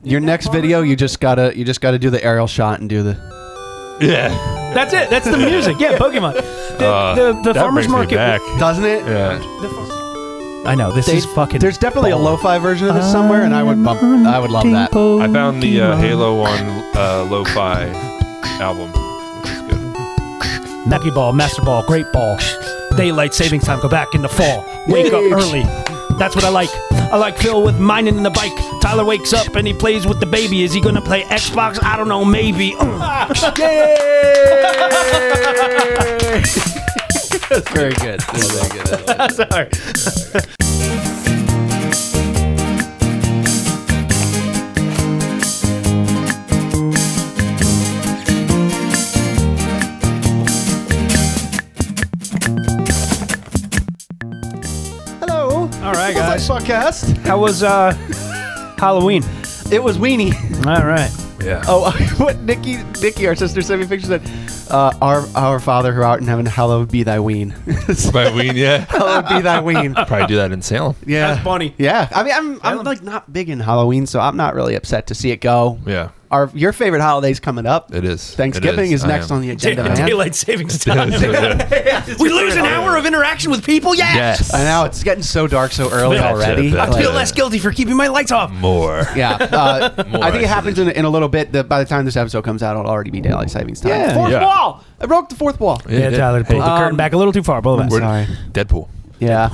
Your next video, you just gotta do the aerial shot and do the. Yeah. That's it. That's the music. Yeah, Pokemon. The farmer's market. Doesn't it? Yeah. I know. This is fucking. There's definitely a lo-fi version of this somewhere, and I would love that. I found the Halo 1 lo-fi album, which is good. Nappy Ball, Master Ball, Great Ball. Daylight savings time. Go back in the fall. Wake up early. That's what I like. I like Phil with mining in the bike. Tyler wakes up and he plays with the baby. Is he gonna play Xbox? I don't know. Maybe. Yay! That's very good. That's very good. Sorry. Hello. All right, guys. Podcast. How was Halloween? It was weenie. All right. Yeah. Oh, what Nikki, our sister, sent me a picture, said, our Father who art in heaven, hallowed be thy ween. By Ween, yeah. Hallowed be thy ween. Probably do that in Salem. Yeah. That's funny. Yeah. I mean, I'm like not big in Halloween, so I'm not really upset to see it go. Yeah. Your favorite holiday's coming up. It is. Thanksgiving is next on the agenda, man. Daylight savings time. Yeah. We lose an hour of interaction with people. Yes. I know, it's getting so dark so early already. I feel less guilty for keeping my lights off. More. Yeah. I think it happens in a little bit. By the time this episode comes out, it'll already be daylight savings time. Yeah. Fourth wall. I broke the fourth wall. Yeah, Tyler pulled the curtain back a little too far. Both of us. Sorry. Deadpool. Yeah.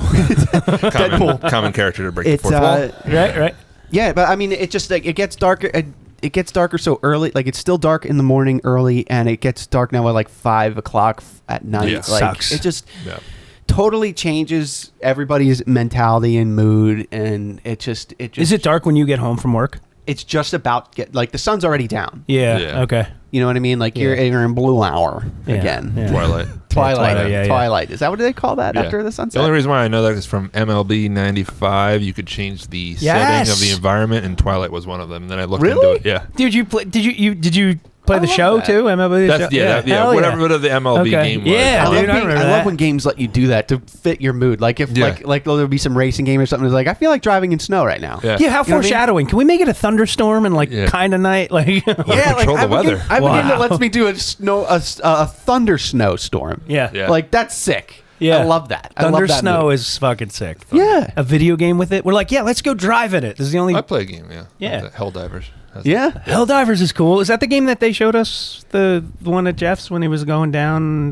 Common character to break the fourth wall. Right. Yeah, but I mean, it just like it gets darker. It gets darker so early. Like it's still dark in the morning early, and it gets dark now at like 5 o'clock at night. Yeah. Like Sucks. it just totally changes everybody's mentality and mood, and it just. Is it dark when you get home from work? It's just about the sun's already down. Yeah. Okay. You know what I mean? Like you're in blue hour again. Yeah. Twilight. Is that what they call that after the sunset? The only reason why I know that is from MLB 95. You could change the setting of the environment, and Twilight was one of them. And then I looked into it. Yeah. Did you play the show that. too? MLB. Whatever the MLB game was. Yeah, I love when games let you do that to fit your mood. Like if like there'll be some racing game or something. It's like I feel like driving in snow right now. Yeah. How foreshadowing? Can we make it a thunderstorm and kind of night? Like control the weather. I have a game that lets me do a thunder snowstorm. Yeah. Like that's sick. Yeah, I love that. Thunder snow is fucking sick. Yeah, a video game with it. We're like, let's go drive in it. This is the only. I play a game. Yeah. Helldivers. Helldivers is cool. Is that the game that they showed us? The one at Jeff's when he was going down,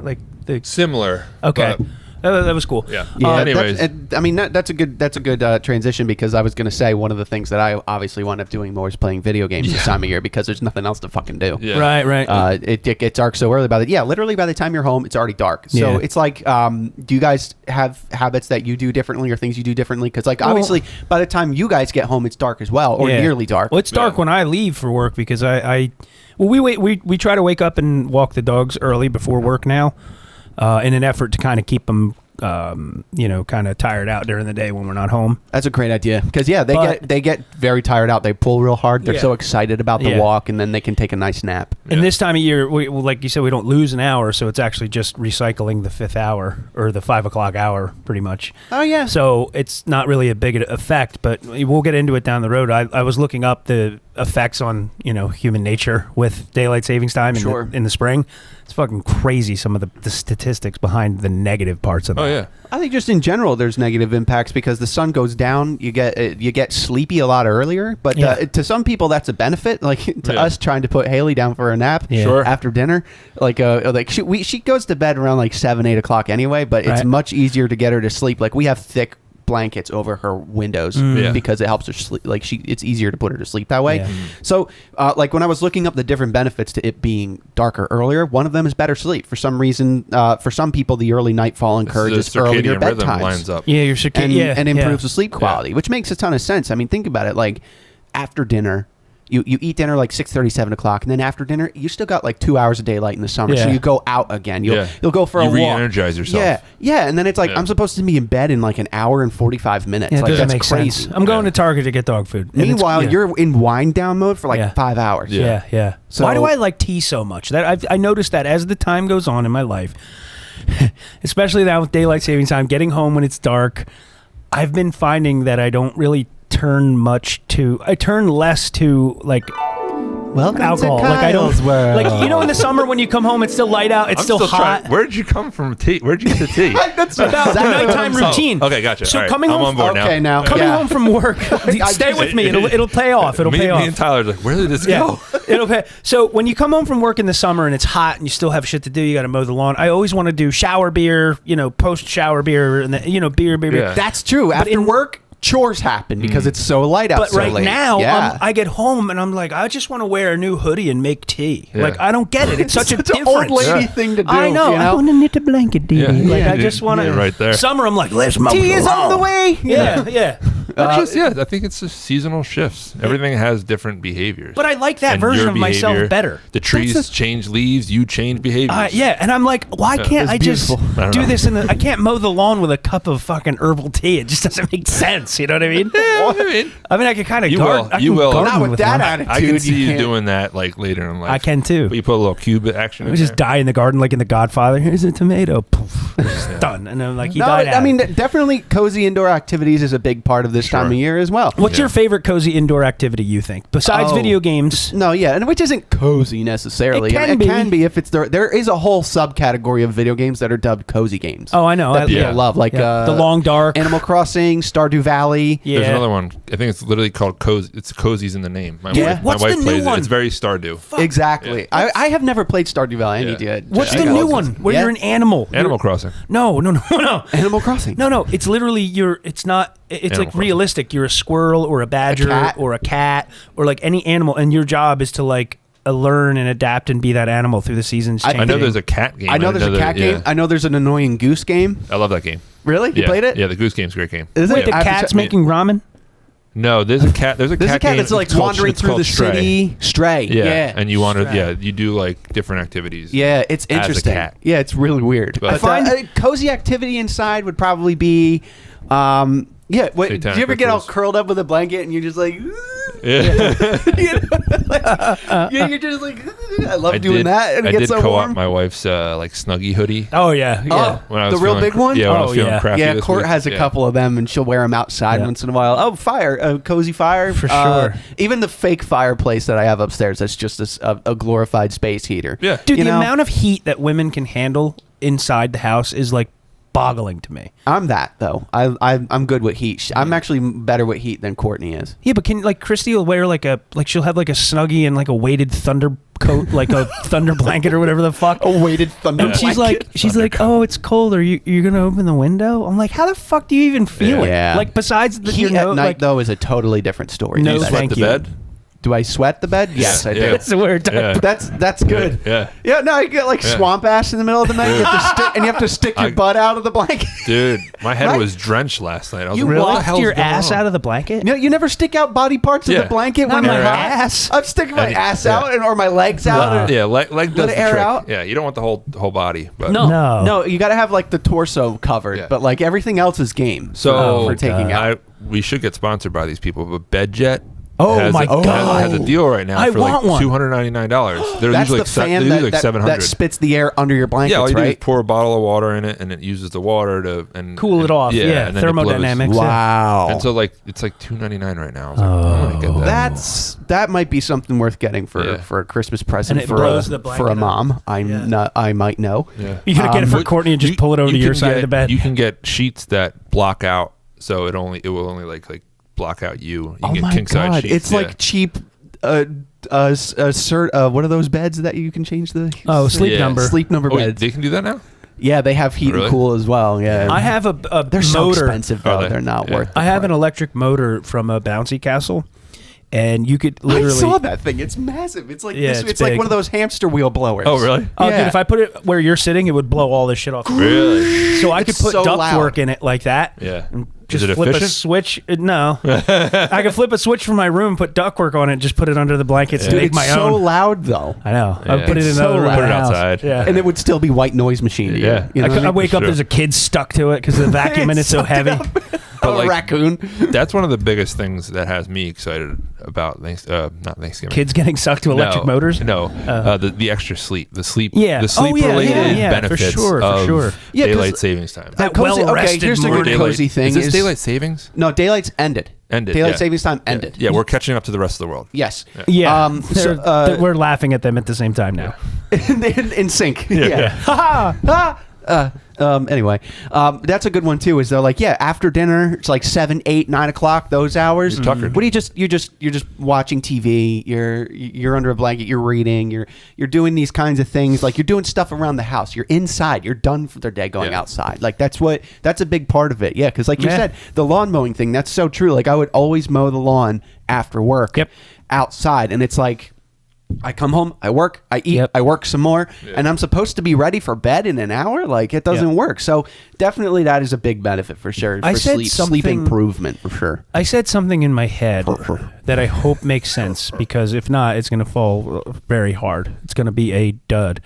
like the similar. Okay. That was cool. Yeah. Anyways, that's a good transition, because I was going to say one of the things that I obviously wound up doing more is playing video games this time of year, because there's nothing else to fucking do. Yeah. Right. It gets dark so early. Literally by the time you're home, it's already dark. So it's like, do you guys have habits that you do differently or things you do differently? Because obviously by the time you guys get home, it's dark as well, or nearly dark. Well, it's dark when I leave for work, because we try to wake up and walk the dogs early before work now. In an effort to kind of keep them, kind of tired out during the day when we're not home. That's a great idea, because they get very tired out. They pull real hard. They're so excited about the walk, and then they can take a nice nap. And this time of year, like you said, we don't lose an hour, so it's actually just recycling the 5th hour or the 5 o'clock hour, pretty much. Oh yeah. So it's not really a big effect, but we'll get into it down the road. I was looking up the effects on human nature with daylight savings time in the spring. It's fucking crazy, some of the statistics behind the negative parts of it. Oh yeah. I think just in general there's negative impacts, because the sun goes down, you get sleepy a lot earlier, but to some people that's a benefit, like to us trying to put Haley down for a nap after dinner, she goes to bed around like 7-8 o'clock anyway, but it's much easier to get her to sleep. Like we have thick blankets over her windows because it helps her sleep. Like it's easier to put her to sleep that way. So like when I was looking up the different benefits to it being darker earlier, one of them is better sleep. For some reason, for some people, the early nightfall encourages earlier bedtimes. Lines up. Yeah, your circadian and improves the sleep quality, which makes a ton of sense. I mean, think about it. Like after dinner, you eat dinner like 6:30, 7 o'clock, and then after dinner, you still got like 2 hours of daylight in the summer. So you go out again. You'll go for a walk. Re-energize yourself. Yeah, and then it's like I'm supposed to be in bed in like an hour and 45 minutes. Yeah, like that's make crazy. Sense. I'm going to Target to get dog food. Meanwhile, you're in wind down mode for like 5 hours. Yeah. So why do I like tea so much? That I noticed that as the time goes on in my life, especially now with daylight savings time, getting home when it's dark, I've been finding that I don't really turn less to like Welcome alcohol. To like I don't world. like in the summer when you come home, it's still light out. It's still hot. Where did you come from? Tea? Where'd you get the tea? That's about the nighttime routine. Okay, gotcha. So right. coming I'm home, on board now. Okay, now coming home from work, stay with me. It'll pay off. It'll pay off. Me and Tyler's like, where did this go? It'll pay. So when you come home from work in the summer and it's hot and you still have shit to do, you got to mow the lawn. I always want to do shower beer, post shower beer, and beer. Yeah. That's true. After work, chores happen because it's so light out. But so right late. now, I get home and I'm like, I just want to wear a new hoodie and make tea. Yeah. Like I don't get it. It's such a difference. old lady thing to do. I know. I want to knit a blanket, dude. Yeah. Like Yeah, I just want to. yeah, right there. Summer, I'm like, let's mow tea the is lawn. on the way. Yeah. I think it's just seasonal shifts. Everything has different behaviors. But I like that And version your of myself behavior, better. The trees change leaves, you change behaviors. And I'm like, why can't I just do this I can't mow the lawn with a cup of fucking herbal tea. It just doesn't make sense. You know what I mean? I can kind of garden. You will. Not with that attitude. I can see you doing that like later in life. I can too. But you put a little cube action in We just die in the garden like in The Godfather. Here's a tomato. Poof. Done. And I'm like, he died. I mean, definitely cozy indoor activities is a big part of this time of year as well. What's your favorite cozy indoor activity, you think? Besides video games? No, and which isn't cozy necessarily. It can be if it's there is a whole subcategory of video games that are dubbed cozy games. Oh, I know. That people love, like The Long Dark, Animal Crossing, Stardew Valley. Yeah. There's another one. I think it's literally called Cozy. It's Cozy's in the name. My What's wife the new plays one? it. It's very Stardew. Exactly. Yeah. I have never played Stardew Valley. I need to. What's the new one where you're an animal? Animal Crossing. No. Animal Crossing. No. It's literally it's not. It's Animal like Crossing. realistic. You're a squirrel or a badger or a cat or like any animal, and your job is to like learn and adapt and be that animal through the seasons. I know there's a cat game. I know there's a cat game. I know there's an annoying goose game. I love that game. Really? You played it? Yeah, the goose game's a great game. Is Wait, it? the cat's making ramen? No, there's a cat. There's a cat game. that's like wandering through the city. Stray. Yeah, and you want to. You do like different activities. Yeah, it's interesting. As a cat. Yeah, it's really weird. But I find a cozy activity inside would probably be. Do you ever get all curled up with a blanket and you're just like, Yeah. you're just like, I love doing that. And I it did gets so co-op warm. my wife's like Snuggie hoodie. Oh yeah. When I was the real feeling big one? Yeah, when I was feeling crappy. Yeah, this Court week. has a couple of them, and she'll wear them outside once in a while. Oh, a cozy fire. For sure. Even the fake fireplace that I have upstairs, that's just a glorified space heater. Yeah. Dude, the amount of heat that women can handle inside the house is like boggling to me. I'm that though. I'm good with heat. I'm actually better with heat than Courtney is. Yeah, but Christy will wear she'll have like a Snuggie and like a weighted thunder coat, like a thunder blanket or whatever the fuck. A weighted thunder and blanket. she's like, oh, it's cold. Are you gonna open the window? I'm like, how the fuck do you even feel it? Yeah. Like besides the heat at night though is a totally different story. No, Do you sweat the bed? Do I sweat the bed? Yes, I do. That's weird. Yeah. That's good. Yeah. Yeah. No, you get swamp ash in the middle of the night. You have to stick your butt out of the blanket. Dude, my head Right? was drenched last night. I was You like, what the walked hell's your going ass on? out of the blanket? No, you never stick out body parts of Yeah. the blanket Not when my you're hot. ass. I'm sticking my ass yeah. out or my legs out. Yeah, leg does it the air trick. out? Yeah, you don't want the whole body. But No, you got to have like the torso covered, Yeah. but like everything else is game. So for taking out. we should get sponsored by these people, but BedJet. Oh my God. Has a deal right now I for want like one. $299. They're That's usually the fan like that $700. spits the air under your blankets, Yeah, all you do is right? pour a bottle of water in it, and it uses the water to Cool it off. Yeah, and then it blows. thermodynamics. Wow. And so like it's like $299 right now. I was like, I'm gonna get that. That might be something worth getting for Yeah. a Christmas present And it for blows the a blanket mom. I might know. Yeah. You're gonna get it for Courtney and just pull it over to your side of the bed. You can get sheets that block out, so it will only like block out you. You can get my king size God. sheets. It's like cheap. What are those beds that you can change the sleep number. sleep number Oh, beds? they can do that now. Yeah, they have heat Really? and cool as well. Yeah, I have a they're so motor. expensive though. Are they? They're not Yeah. worth. The I have an price. electric motor from a bouncy castle, and you could I literally. saw that thing. It's massive. It's like Yeah, it's it's like big. one of those hamster wheel blowers. Oh, really? Oh, Yeah. dude, if I put it where you're sitting, it would blow all this shit off. Really? So I could It's put so ductwork loud. in it like that. Yeah. And Is just it flip a efficient? switch. No, I could flip a switch from my room, put ductwork on it, just put it under the blankets to Dude, make it's my so own. loud though. I know. Yeah. I put it in It's another so room. loud. of Put it the house. outside. Yeah. And it would still be white noise machine to you. Yeah. You know I what I mean? wake up, Sure. there's a kid stuck to it because of the vacuum and it's so Sucked it heavy. up. But, a like, raccoon. That's one of the biggest things that has me excited about not Thanksgiving. Kids getting sucked to electric motors. No, the extra sleep, the sleep Yeah. the sleep Oh, yeah, related yeah, for benefits sure, for of sure. Yeah, 'cause daylight savings time. That Cozy- well-rested here's the good morning. cozy thing Is this daylight savings? No, daylight's ended. Ended. Daylight savings time ended. Yeah, we're catching up to the rest of the world. Yes. Yeah. We're laughing at them at the same time now. in sync. Yeah. Anyway, that's a good one too. Is they're like, after dinner, it's like 7, 8, 9 o'clock. Those hours. What do you you're just watching TV. You're under a blanket. You're reading. You're doing these kinds of things. Like you're doing stuff around the house. You're inside. You're done for the day going outside. Like that's a big part of it. Yeah, because like you said, the lawn mowing thing. That's so true. Like I would always mow the lawn after work. Outside, and it's like. I come home, I work, I eat, I work some more, and I'm supposed to be ready for bed in an hour? Like, it doesn't work. So, definitely that is a big benefit for sure. I said sleep improvement for sure. I said something in my head that I hope makes sense, because if not, it's going to fall very hard. It's going to be a dud.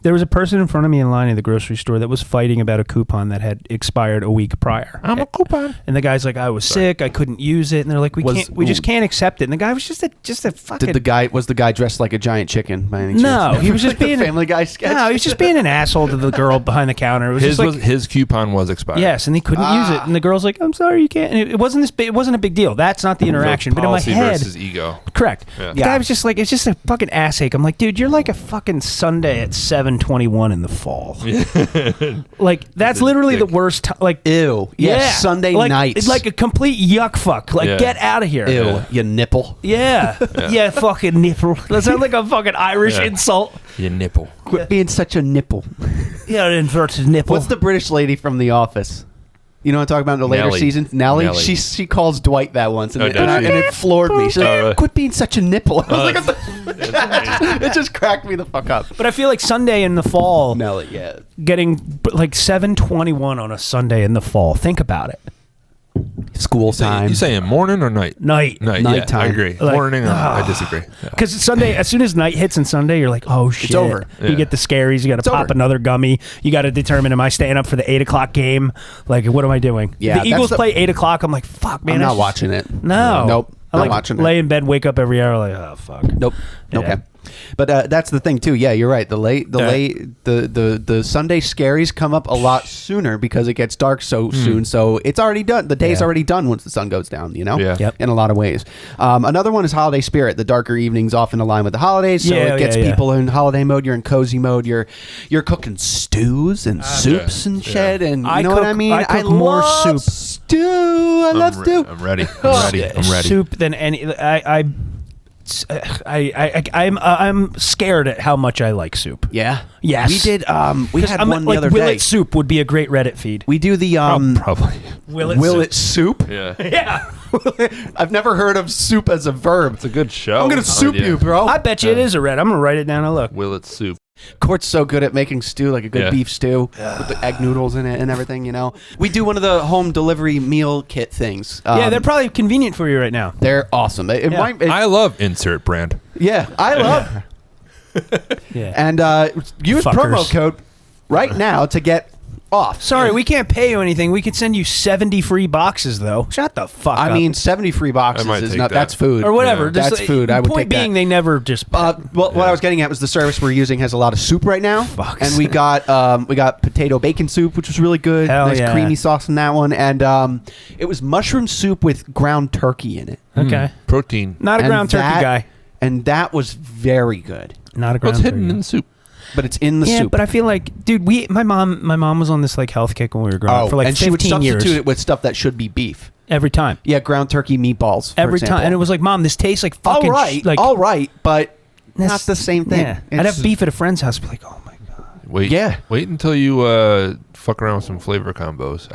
There was a person in front of me in line at the grocery store that was fighting about a coupon that had expired a week prior. I'm a coupon. And the guy's like, I was sick, I couldn't use it, and they're like, we just can't accept it. And the guy was just a fucking. Was the guy dressed like a giant chicken by any chance? No, he was just being Family Guy sketch. No, he was just being an asshole to the girl behind the counter. It was his coupon was expired. Yes, and he couldn't use it, and the girl's like, I'm sorry, you can't. And it wasn't a big deal. That's not the interaction. But in my head, versus ego. Correct. Yeah. The guy was just like, it's just a fucking ass ache. I'm like, dude, you're like a fucking Sunday at 7:21 in the fall. Like that's literally the worst. Like ew. Yeah. Sunday nights. It's like a complete yuck fuck. Like get out of here. Ew. You nipple. Yeah. Yeah. Fucking nipple. That sounds like a fucking Irish insult. You nipple. Quit being such a nipple. Yeah, inverted nipple. What's the British lady from The Office? You know what I'm talking about in the later seasons? Nellie. She calls Dwight that once, and it floored me. She's like, quit being such a nipple. I was like, it just cracked me the fuck up. But I feel like Sunday in the fall, Nellie, getting like 7:21 on a Sunday in the fall. Think about it. School time. You saying morning or night? Night. Nighttime. Yeah, I agree. Like, morning, I disagree. Because Sunday, as soon as night hits on Sunday, you're like, oh shit, it's over. You get the scaries. You got to pop another gummy. You got to determine, am I staying up for the 8 o'clock game? Like, what am I doing? Yeah, the Eagles play 8 o'clock. I'm like, fuck, man. I'm not watching it. No. Nope. I like watching lay it. in bed, wake up every hour, like, oh fuck. Nope. Yeah. Okay. But that's the thing too. Yeah, you're right. The Sunday scaries come up a lot sooner because it gets dark so soon. So it's already done. The day's already done once the sun goes down. You know. Yeah. In a lot of ways. Another one is holiday spirit. The darker evenings often align with the holidays, so it gets people in holiday mode. You're in cozy mode. You're cooking stews and soups and shit. And you know what I mean. I cook more soup. Stew. I love stew. I'm ready. I'm ready. Soup than any. I'm scared at how much I like soup. Yeah. Yes. We did. We had one the other Will day. It soup would be a great Reddit feed. We do the probably. Will it soup? Yeah. Yeah. I've never heard of soup as a verb. It's a good show. I'm gonna soup you, bro. I bet you it is a Reddit. I'm gonna write it down and look. Will it soup? Court's so good at making stew, like a good beef stew with the egg noodles in it and everything. You know, we do one of the home delivery meal kit things. Yeah, they're probably convenient for you right now. They're awesome. I love insert brand. Yeah, I love. Yeah. And use promo code right now to get off. Sorry, we can't pay you anything. We could send you 70 free boxes, though. Shut the fuck up. I mean, 70 free boxes is not. That's food or whatever. Yeah. That's food. I would take that. Point being, they never just. What I was getting at was the service we're using has a lot of soup right now, and we got potato bacon soup, which was really good. Hell nice creamy sauce in that one, and it was mushroom soup with ground turkey in it. Okay, protein. Not a ground turkey guy, and that was very good. Not a ground. It's turkey. hidden in the soup. But it's in the soup. Yeah, but I feel like, dude, my mom was on this like health kick when we were growing up for like 15 years. And she would substitute it with stuff that should be beef. Every time. Yeah, ground turkey meatballs. Every time. And it was like, Mom, this tastes like fucking all right, but not the same thing. Yeah. I'd have beef at a friend's house, be like, oh my God. Wait until you fuck around with some flavor combos.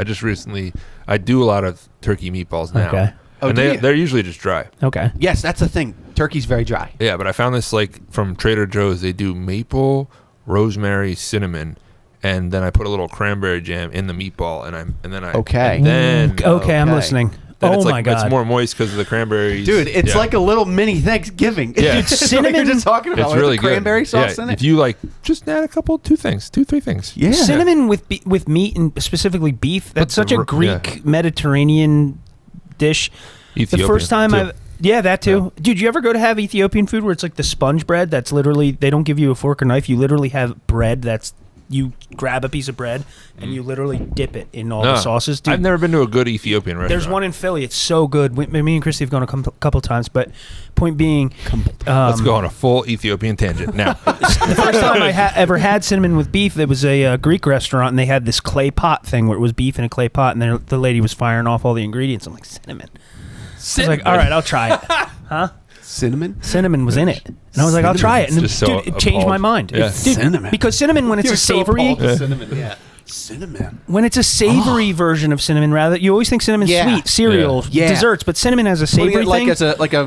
I do a lot of turkey meatballs now. Okay. And they're usually just dry. Okay. Yes, that's the thing. Turkey's very dry. Yeah, but I found this like from Trader Joe's. They do maple, rosemary, cinnamon, and then I put a little cranberry jam in the meatball, I'm listening. Then my God. It's more moist because of the cranberries. Dude, it's like a little mini Thanksgiving. Yeah. Dude, cinnamon. You're just talking about it's really the cranberry sauce in it. If you just add a couple, 2 things, 2-3 things. Yeah. Cinnamon with meat and specifically beef. That's such a Greek Mediterranean dish. Ethiopian, the first time that too. Yeah. Dude, you ever go to have Ethiopian food where it's like the sponge bread that's literally, they don't give you a fork or knife. You literally have bread that's you grab a piece of bread and you literally dip it in all the sauces. Dude, I've never been to a good Ethiopian restaurant. There's one in Philly. It's so good. Me and Christy have gone a couple times, but point being, let's go on a full Ethiopian tangent now. The first time I ever had cinnamon with beef, it was a Greek restaurant, and they had this clay pot thing where it was beef in a clay pot, and the lady was firing off all the ingredients. I'm like, cinnamon. I was like, all right, I'll try it. Huh? Cinnamon was in it. And I was like, I'll try it. And dude, it changed my mind. Yeah. Cinnamon. Because cinnamon, when it's a savory... Cinnamon. When it's a savory version of cinnamon, rather, you always think cinnamon's sweet, cereal, desserts, but cinnamon has a savory thing.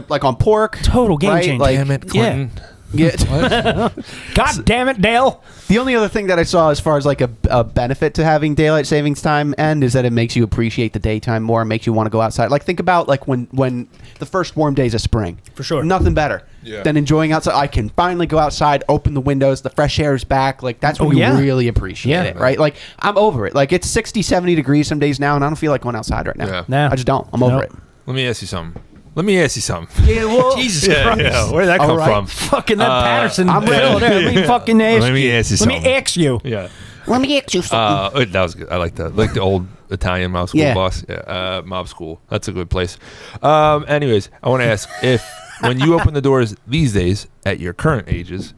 Like on pork. Total game changer. Like, damn it, Clinton. Yeah. God damn it, Dale. The only other thing that I saw as far as like a benefit to having daylight savings time end is that it makes you appreciate the daytime more, and makes you want to go outside. Like think about like when the first warm days of spring. For sure. Nothing better than enjoying outside. I can finally go outside, open the windows, the fresh air is back. Like that's when you really appreciate it, right? Like I'm over it. Like it's 60, 70 degrees some days now, and I don't feel like going outside right now. Yeah. No. I just don't. I'm over it. Let me ask you something. Yeah, well, Jesus Christ. Yeah. Where did that come from? Fucking that Patterson. I'm real there. Let me fucking ask you. Let me ask you something. Let me ask you. Yeah. Let me ask you something. That was good. I like that. Like the old Italian mob school boss. Yeah. Mob school. That's a good place. Anyways, I want to ask if when you open the doors these days at your current ages,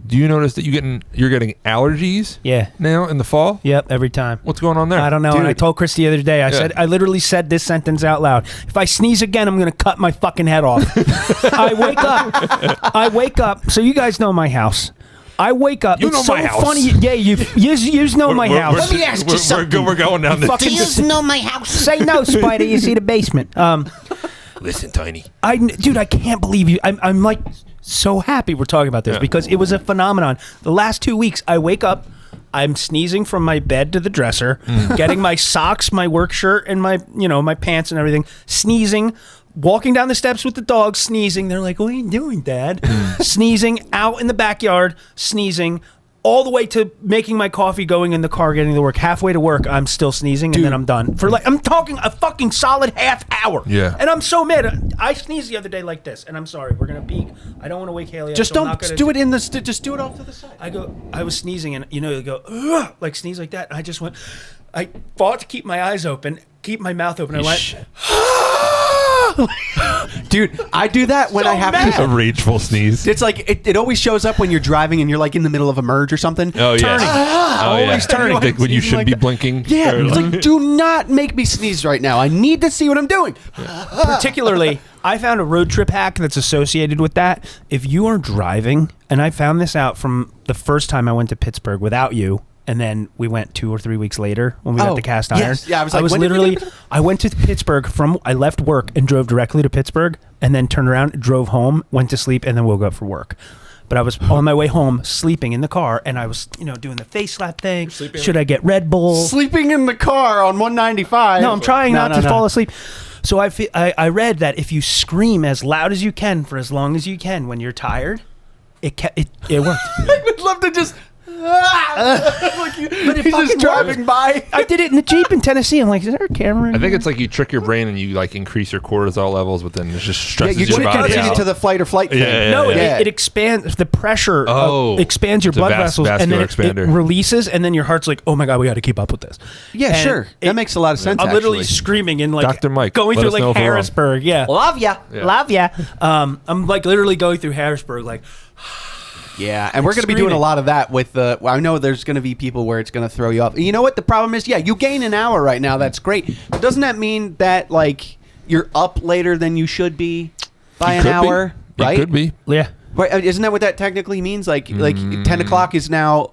do you notice that you're getting allergies? Yeah. Now in the fall? Yep, every time. What's going on there? I don't know. And I told Chris the other day, I literally said this sentence out loud. If I sneeze again, I'm going to cut my fucking head off. I wake up. So you guys know my house. I wake up. You know my house. Funny. Yeah, you know my house. Let me ask you something. We're going down this. Do you know my house? Say no, Spider. You see the basement. Listen, Tiny. Dude, I can't believe you. I'm like so happy we're talking about this because it was a phenomenon. The last 2 weeks, I wake up, I'm sneezing from my bed to the dresser, getting my socks, my work shirt, and my pants and everything, sneezing, walking down the steps with the dog, sneezing. They're like, "What are you doing, Dad?" Sneezing out in the backyard, sneezing. All the way to making my coffee, going in the car, getting to work. Halfway to work, I'm still sneezing, and then I'm done. I'm talking a fucking solid half hour. Yeah. And I'm so mad. I sneezed the other day like this, and I'm sorry. We're gonna peek. I don't want to wake Haley up. Just don't do it just do it off to the side. I was sneezing, and you go, ugh, like sneeze like that. And I fought to keep my eyes open, keep my mouth open. I went, dude, I do that when I have It's a rageful sneeze. It's like it always shows up when you're driving and you're like in the middle of a merge or something. Oh yeah, turning. always turning. Like when you shouldn't be blinking. Yeah, it's like do not make me sneeze right now. I need to see what I'm doing. Particularly, I found a road trip hack that's associated with that. If you are driving, and I found this out from the first time I went to Pittsburgh without you. And then we went 2 or 3 weeks later when we got the cast iron. Yes. Yeah, I went to Pittsburgh I left work and drove directly to Pittsburgh and then turned around, drove home, went to sleep, and then woke up for work. But I was on my way home, sleeping in the car, and I was, doing the face slap thing. Should I get Red Bull? Sleeping in the car on 195. No, I'm trying not to fall asleep. So I read that if you scream as loud as you can for as long as you can when you're tired, it worked. I would love to just... but he's just driving by. I did it in the Jeep in Tennessee. I'm like, is there a camera? I think it's like you trick your brain and you like increase your cortisol levels, but then it just stresses your body out. You to the flight or flight thing. It expands the pressure. Expands your blood vessels, and then it releases, and then your heart's like, oh my god, we got to keep up with this. Yeah, and sure, that makes a lot of sense. I'm literally screaming in like Dr. Mike going through like Harrisburg. Yeah, love ya. I'm like literally going through Harrisburg, like. Yeah, and we're going to be doing a lot of that with the... I know there's going to be people where it's going to throw you off. You know what the problem is? Yeah, you gain an hour right now. That's great. But doesn't that mean that, like, you're up later than you should be by an hour? Right? It could be. Yeah. Right, isn't that what that technically means? Like 10 o'clock is now...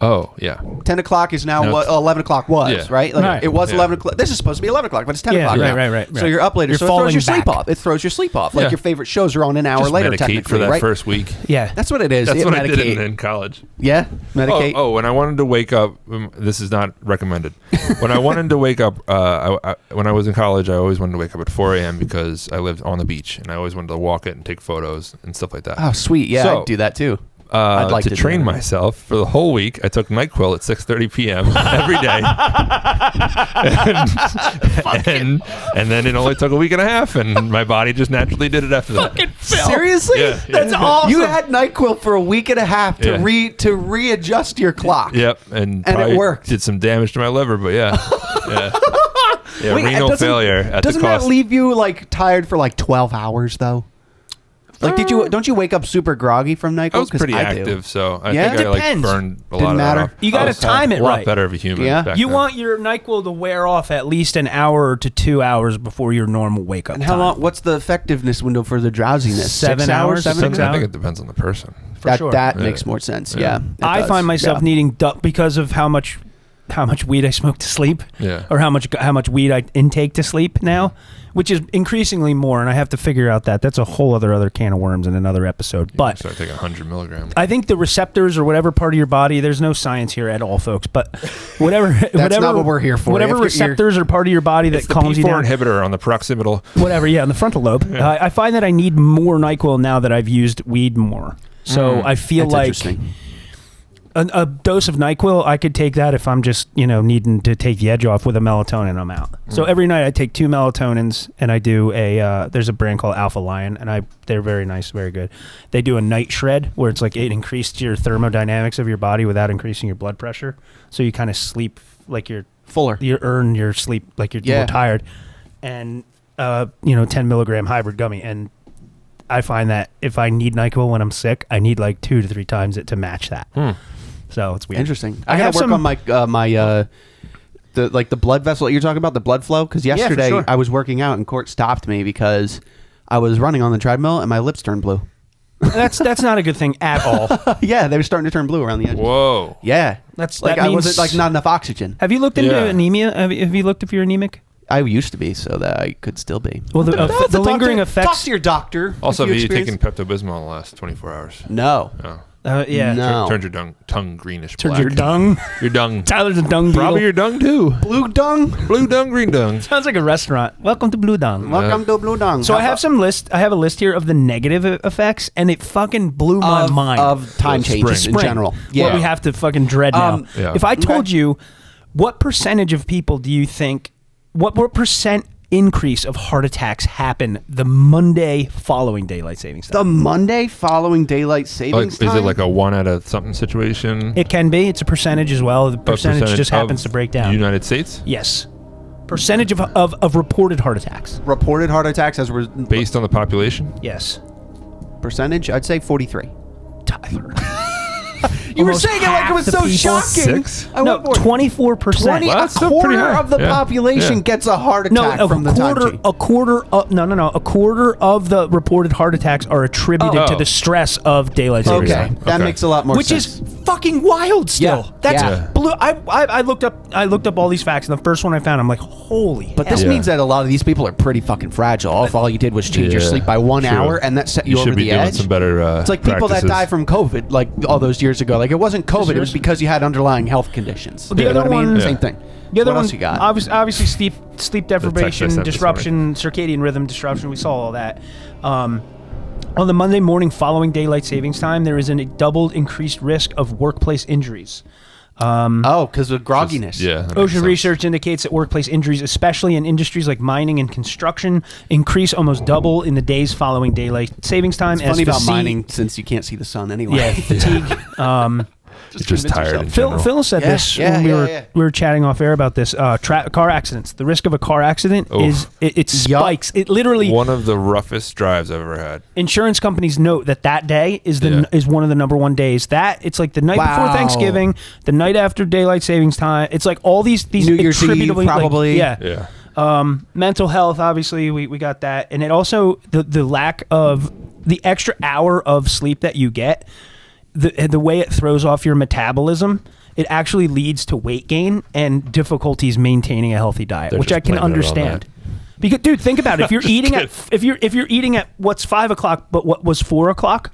Oh, yeah. 10 o'clock is now what 11 o'clock was, right? Like it was 11 o'clock. This is supposed to be 11 o'clock, but it's 10 o'clock. Right. So you're up later. You're so it throws your sleep off. It throws your sleep off. Like your favorite shows are on an hour later, technically, for that first week. Yeah. That's what it is. That's what I did in college. Yeah? Medicate. Oh, when I wanted to wake up, this is not recommended. When I wanted to wake up, when I was in college, I always wanted to wake up at 4 a.m. because I lived on the beach, and I always wanted to walk it and take photos and stuff like that. Oh, sweet. Yeah, so, I'd do that too. to train myself for the whole week. I took NyQuil at 6:30 p.m. every day, and then it only took a week and a half, and my body just naturally did it after that. Fucking Phil. Seriously? Yeah. That's awesome. You had NyQuil for a week and a half to readjust your clock. Yep, and it worked. Did some damage to my liver, but Wait, renal failure at the doesn't cost. that leave you like tired for like 12 hours though? Like, don't you wake up super groggy from NyQuil? I was pretty active, so I think I like burned a lot Didn't of matter. that off. You got to time it a lot right. better of a human. Yeah. back You then. want your NyQuil to wear off at least an hour to 2 hours before your normal wake up. And how long? What's the effectiveness window for the drowsiness? 7 hours? 7 6 hours? I think it depends on the person. That makes more sense. Yeah, it I does. find myself needing because of how much weed I smoke to sleep, or how much weed I intake to sleep now, which is increasingly more, and I have to figure out that. That's a whole other can of worms in another episode. But start taking 100 milligrams. I think the receptors or whatever part of your body, there's no science here at all, folks. But whatever, That's not what we're here for. Whatever receptors or part of your body that calms you down. inhibitor on the proximal. Whatever, on the frontal lobe. I find that I need more NyQuil now that I've used weed more. So I feel like a dose of NyQuil, I could take that if I'm just, needing to take the edge off. With a melatonin, I'm out. So every night I take 2 melatonins, and I do there's a brand called Alpha Lion, and they're very nice, very good. They do a night shred where it's like it increased your thermodynamics of your body without increasing your blood pressure. So you kind of sleep like you're fuller. You earn your sleep like you're more tired. And, 10 milligram hybrid gummy. And I find that if I need NyQuil when I'm sick, I need like 2 to 3 times it to match that. So it's weird. Interesting. I gotta work on my the blood vessel that you're talking about, the blood flow. Because yesterday I was working out and Court stopped me because I was running on the treadmill and my lips turned blue. That's not a good thing at all. Yeah, they were starting to turn blue around the edges. Whoa. Yeah, that I wasn't like not enough oxygen. Have you looked into anemia? Have you looked if you're anemic? I used to be, so that I could still be. Well, the lingering effects. Talk to your doctor. Also, have you taken Pepto-Bismol in the last 24 hours? No. Oh. No. Turns your tongue greenish black. Turns your dung? Your dung. Tyler's a dung beetle. Probably your dung, too. Blue dung? Blue dung, green dung. Sounds like a restaurant. Welcome to Blue Dung. Welcome to Blue Dung. So I have a list here of the negative effects, and it fucking blew my mind. Of time changes in general. Yeah. What we have to fucking dread now. If I told you, what percentage of people do you think, what percent increase of heart attacks happen the Monday following daylight savings time? The Monday following daylight savings time? Is it like a 1 out of something situation? It can be. It's a percentage as well. The percentage just happens to break down. United States? Yes. Percentage of reported heart attacks. Reported heart attacks as based on the population? Yes. Percentage? I'd say 43. Tyler. You were saying it like it was so shocking. 6? No, 24%. A quarter of the population gets a heart attack from the time. A quarter of the reported heart attacks are attributed to the stress of daylight savings time. That makes a lot more sense. Which is fucking wild still. Yeah. That's blue. I looked up all these facts, and the first one I found, I'm like, holy But this means that a lot of these people are pretty fucking fragile. If all you did was change your sleep by 1 hour and that set you over the edge. Doing some better it's like people that die from COVID like all those years ago. Like it wasn't COVID, it was because you had underlying health conditions. The other one, same thing. The other what one, else you got? Obviously sleep deprivation, disruption, circadian rhythm disruption. We saw all that. On the Monday morning following daylight savings time, there is a doubled increased risk of workplace injuries. Because of grogginess. OSHA research indicates that workplace injuries, especially in industries like mining and construction, increase almost double in the days following daylight savings time. It's funny about mining since you can't see the sun anyway. Yeah, fatigue. Just tired. Phil said this when we were chatting off air about this. Car accidents. The risk of a car accident it spikes. It literally one of the roughest drives I've ever had. Insurance companies note that day is one of the number one days. That it's like the night before Thanksgiving, the night after daylight savings time. It's like all these New Year's Eve probably. Mental health. Obviously, we got that, and it also the lack of the extra hour of sleep that you get. The way it throws off your metabolism, it actually leads to weight gain and difficulties maintaining a healthy diet, which I can understand. Because, dude, think about it. If you're eating if you're eating at what's 5 o'clock, but what was 4 o'clock,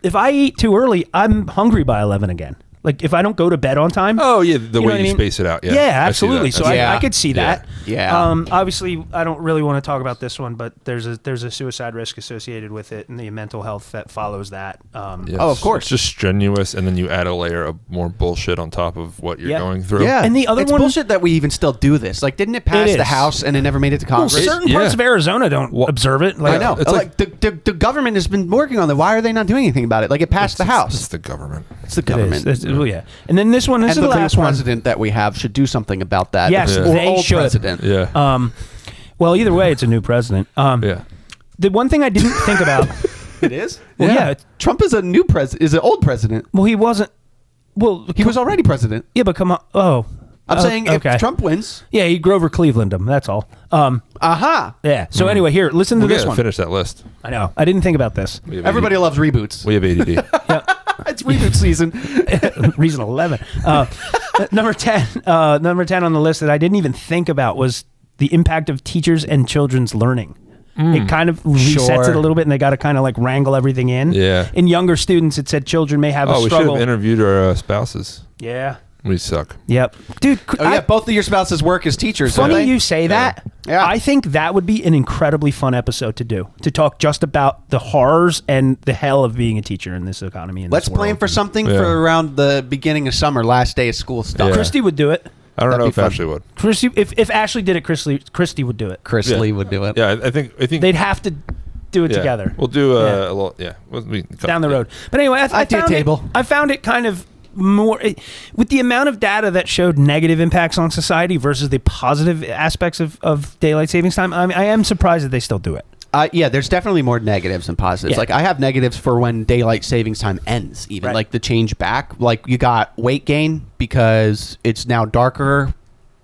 if I eat too early, I'm hungry by 11 again. Like if I don't go to bed on time. Oh yeah, the way you space it out. Yeah, yeah, absolutely. So I could see that. Yeah. Obviously, I don't really want to talk about this one, but there's a suicide risk associated with it and the mental health that follows that. Yes. Oh, of course. It's just strenuous, and then you add a layer of more bullshit on top of what you're going through. Yeah, and the other it's bullshit that we even still do this. Like, didn't it pass the House and it never made it to Congress? Well, certain parts of Arizona don't observe it. Like, I know. It's like the government has been working on it. Why are they not doing anything about it? Like, it passed the House. It's the government. It's the government. Well, yeah. And then this one, this is the last one. President that we have should do something about that. Yes, they old should. President. Yeah. Well, either way, it's a new president. Yeah. The one thing I didn't think about. It is? Well, yeah. Trump is a new president. Is an old president. Well, he wasn't. Well, he was already president. Yeah, but come on. Oh. I'm saying if Trump wins. Yeah, he Grover Cleveland him. That's all. Yeah. So anyway, here, listen to this one. Finish that list. I know. I didn't think about this. Everybody loves reboots. We have ADD. Yeah. It's reboot season. Reason 11. Number 10 on the list that I didn't even think about was the impact of teachers and children's learning. It kind of resets it a little bit, and they got to kind of like wrangle everything in. Yeah. In younger students, it said children may have a struggle. We should have interviewed our spouses. Yeah. We suck. Yep. Dude. Both of your spouses work as teachers. Funny you say that. Yeah. I think that would be an incredibly fun episode to do, to talk just about the horrors and the hell of being a teacher in this economy. In Let's this plan for something for around the beginning of summer, last day of school stuff. Yeah. Christy would do it. I don't know if Ashley would. Christy, if Ashley did it, Christy would do it. Chrisley would do it. Yeah, I think they'd have to do it together. We'll do a little. Yeah, down the road. But anyway, I found it kind of more with the amount of data that showed negative impacts on society versus the positive aspects of daylight savings time. I mean, I am surprised that they still do it. Yeah, there's definitely more negatives than positives. Yeah. Like, I have negatives for when daylight savings time ends, even. Like, the change back. Like, you got weight gain because it's now darker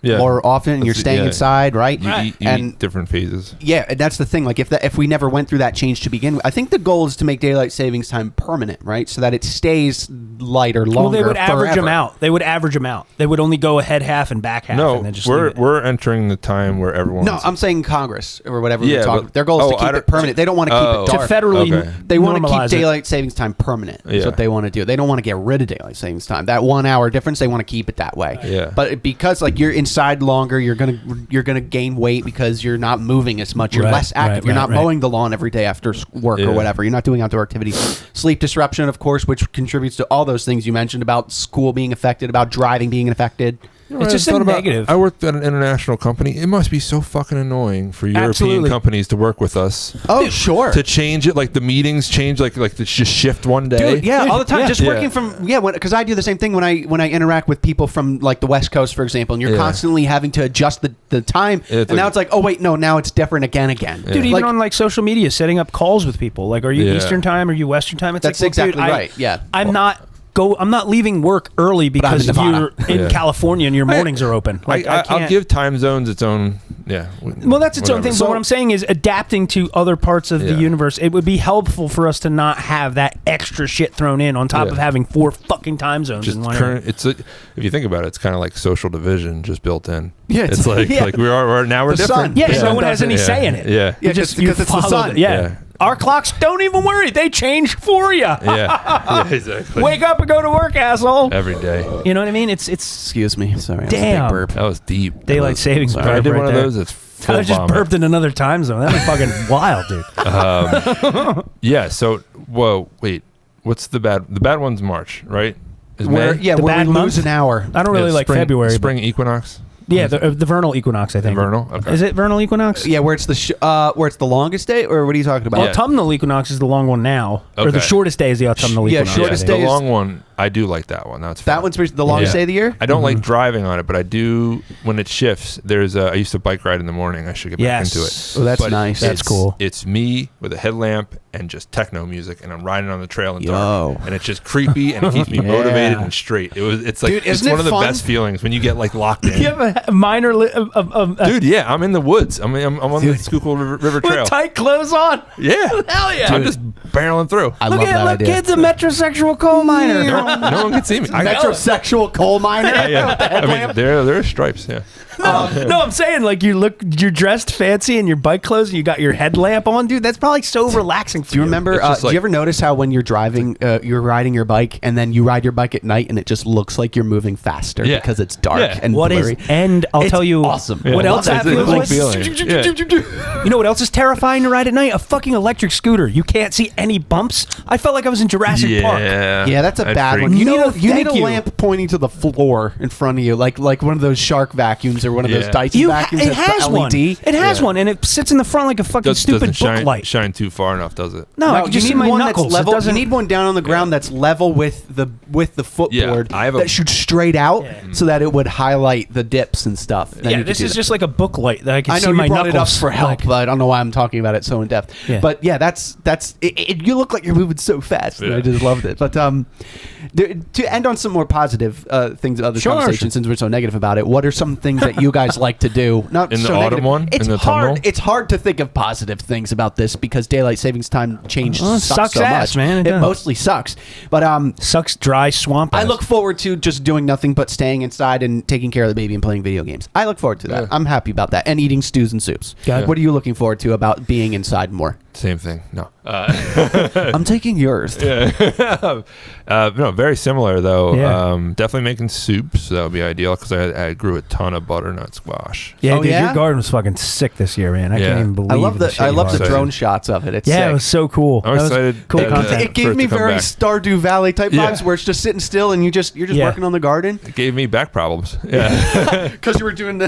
more often, and you're staying inside, right? You eat different phases. Yeah, and that's the thing. Like, if we never went through that change to begin with, I think the goal is to make daylight savings time permanent, right? So that it stays lighter longer. Well, they would average forever. them out. They would average them out. They would only go ahead half and back half. No, and then just we're entering the time where everyone. No, I'm saying Congress or whatever. Yeah, their goal is to keep it permanent. They don't want to keep it dark. To federally, they want to keep daylight savings time permanent. Is what they want to do. They don't want to get rid of daylight savings time. That 1 hour difference, they want to keep it that way. Yeah. But because like you're inside longer, you're gonna gain weight because you're not moving as much. You're less active. You're not mowing the lawn every day after work or whatever. You're not doing outdoor activities. Sleep disruption, of course, which contributes to all those things you mentioned about school being affected, about driving being affected. It's just a negative. I worked at an international company. It must be so fucking annoying for European companies to work with us. Oh, sure. To change it, like the meetings change, like to just shift one day. Dude, all the time. Just working from because I do the same thing when I interact with people from like the West Coast, for example, and you're constantly having to adjust the time. And now it's like, oh wait, no, now it's different again. Dude, even on like social media, setting up calls with people. Like, are you Eastern time? Are you Western time? It's that's like, exactly dude, right. Yeah. I'm not leaving work early because you're in California and your mornings are open. Like, I'll give time zones its own. Yeah. Well, that's its own thing. So, but what I'm saying is adapting to other parts of the universe. It would be helpful for us to not have that extra shit thrown in on top of having 4 fucking time zones. Just if you think about it, it's kind of like social division just built in. Yeah, it's like we're now we're different. Yeah, no one has any say in it. Yeah, because it's the sun. Yeah. Our clocks, don't even worry. They change for you. Yeah, exactly. Wake up and go to work, asshole. Every day. You know what I mean? It's. Excuse me. Sorry. Damn. That was a big burp. That was deep. Daylight savings. I did one of those. It's full I just burped in another time zone. That was fucking wild, dude. Yeah. So, wait. What's the bad? The bad one's March, right? Is May? Yeah, where we lose an hour. I don't really like February. Spring equinox. Yeah, the vernal equinox, I think. Vernal? Okay. Is it vernal equinox? Yeah, where it's the longest day, or what are you talking about? Autumnal equinox is the long one now, or the shortest day is the autumnal equinox. Yeah, shortest day. The long one, I do like that one. That one's the longest day of the year. I don't like driving on it, but I do when it shifts. I used to bike ride in the morning. I should get back into it. Oh, that's nice. That's cool. It's me with a headlamp and just techno music, and I'm riding on the trail in dark, and it's just creepy and it keeps me motivated and straight. It's like it's one of the best feelings when you get like locked in. You have a minor dude. Yeah, I'm in the woods. I'm on the Schuylkill River Trail with tight clothes on. Yeah, hell yeah. I'm just barreling through. I love that idea. Kid's a metrosexual coal miner. No one can see me. Metrosexual coal miner. I mean, there are stripes. Yeah. No, I'm saying like you're dressed fancy in your bike clothes and you got your headlamp on, dude. That's probably so relaxing for you. Do you remember? Do you ever notice how when you're driving, you're riding your bike and then you ride your bike at night and it just looks like you're moving faster because it's dark and blurry. I'll tell you awesome. What else that feels like? Yeah. You know what else is terrifying to ride at night? A fucking electric scooter. You can't see any bumps. I felt like I was in Jurassic Park. Yeah, that's a bad one. You need a lamp pointing to the floor in front of you, like one of those Shark vacuums or one of those Dyson vacuums. It has the LED. It has one, and it sits in the front like a fucking stupid book light. Shine too far enough, does it? No, I can just see my knuckles. Level. You need one down on the ground that's level with the footboard that shoots straight out so that it would highlight the dips and stuff. Then this is just like a book light that I can see my knuckles. I know you brought it up for help, but I don't know why I'm talking about it so in depth. Yeah. But yeah, that's it. You look like you're moving so fast. Yeah. I just loved it. But to end on some more positive things of the conversation, since we're so negative about it, what are some things that you guys like to do? Not in so the autumn negative. one. It's in the hard. tunnel? It's hard to think of positive things about this because daylight savings time changed sucks so ass, much. Man. It mostly sucks. But sucks dry swamp. I look forward to just doing nothing but staying inside and taking care of the baby and playing video games. I look forward to that. I'm happy about that, and eating stews and soups. What are you looking forward to about being inside more? Same thing. No. I'm taking yours. No, very similar though. Yeah. Definitely making soups. That would be ideal because I grew a ton of butternut squash. Yeah, dude, your garden was fucking sick this year, man. I can't even believe. I love the drone shots of it. It's sick. It was so cool. I'm excited. Cool content. It gave me very Stardew Valley type vibes where it's just sitting still and you're just working on the garden. It gave me back problems. Yeah, because you were doing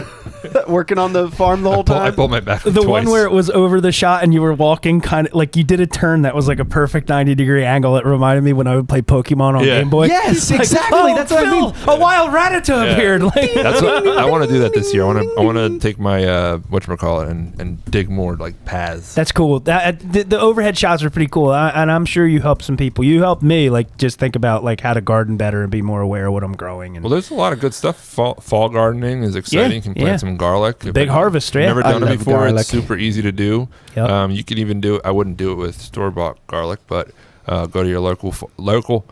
working on the farm the whole time. I pulled my back. The one where it was over the shot and you were walking kind of like you did a turn that was like a perfect 90-degree angle. It reminded me when I would play Pokemon on Game Boy. Yes, exactly. That's what I mean. A wild Rattata appeared. That's what I want to do that this year. I want to take my whatchamacallit and dig more like paths. That's cool. The overhead shots are pretty cool, and I'm sure you helped some people. You helped me like just think about like how to garden better and be more aware of what I'm growing. Well, there's a lot of good stuff. Fall gardening is exciting. You can plant some garlic. Big harvest. Never done it before. Garlic. It's super easy to do. Yep. You can even do it. I wouldn't do it with store-bought garlic, but go to your local.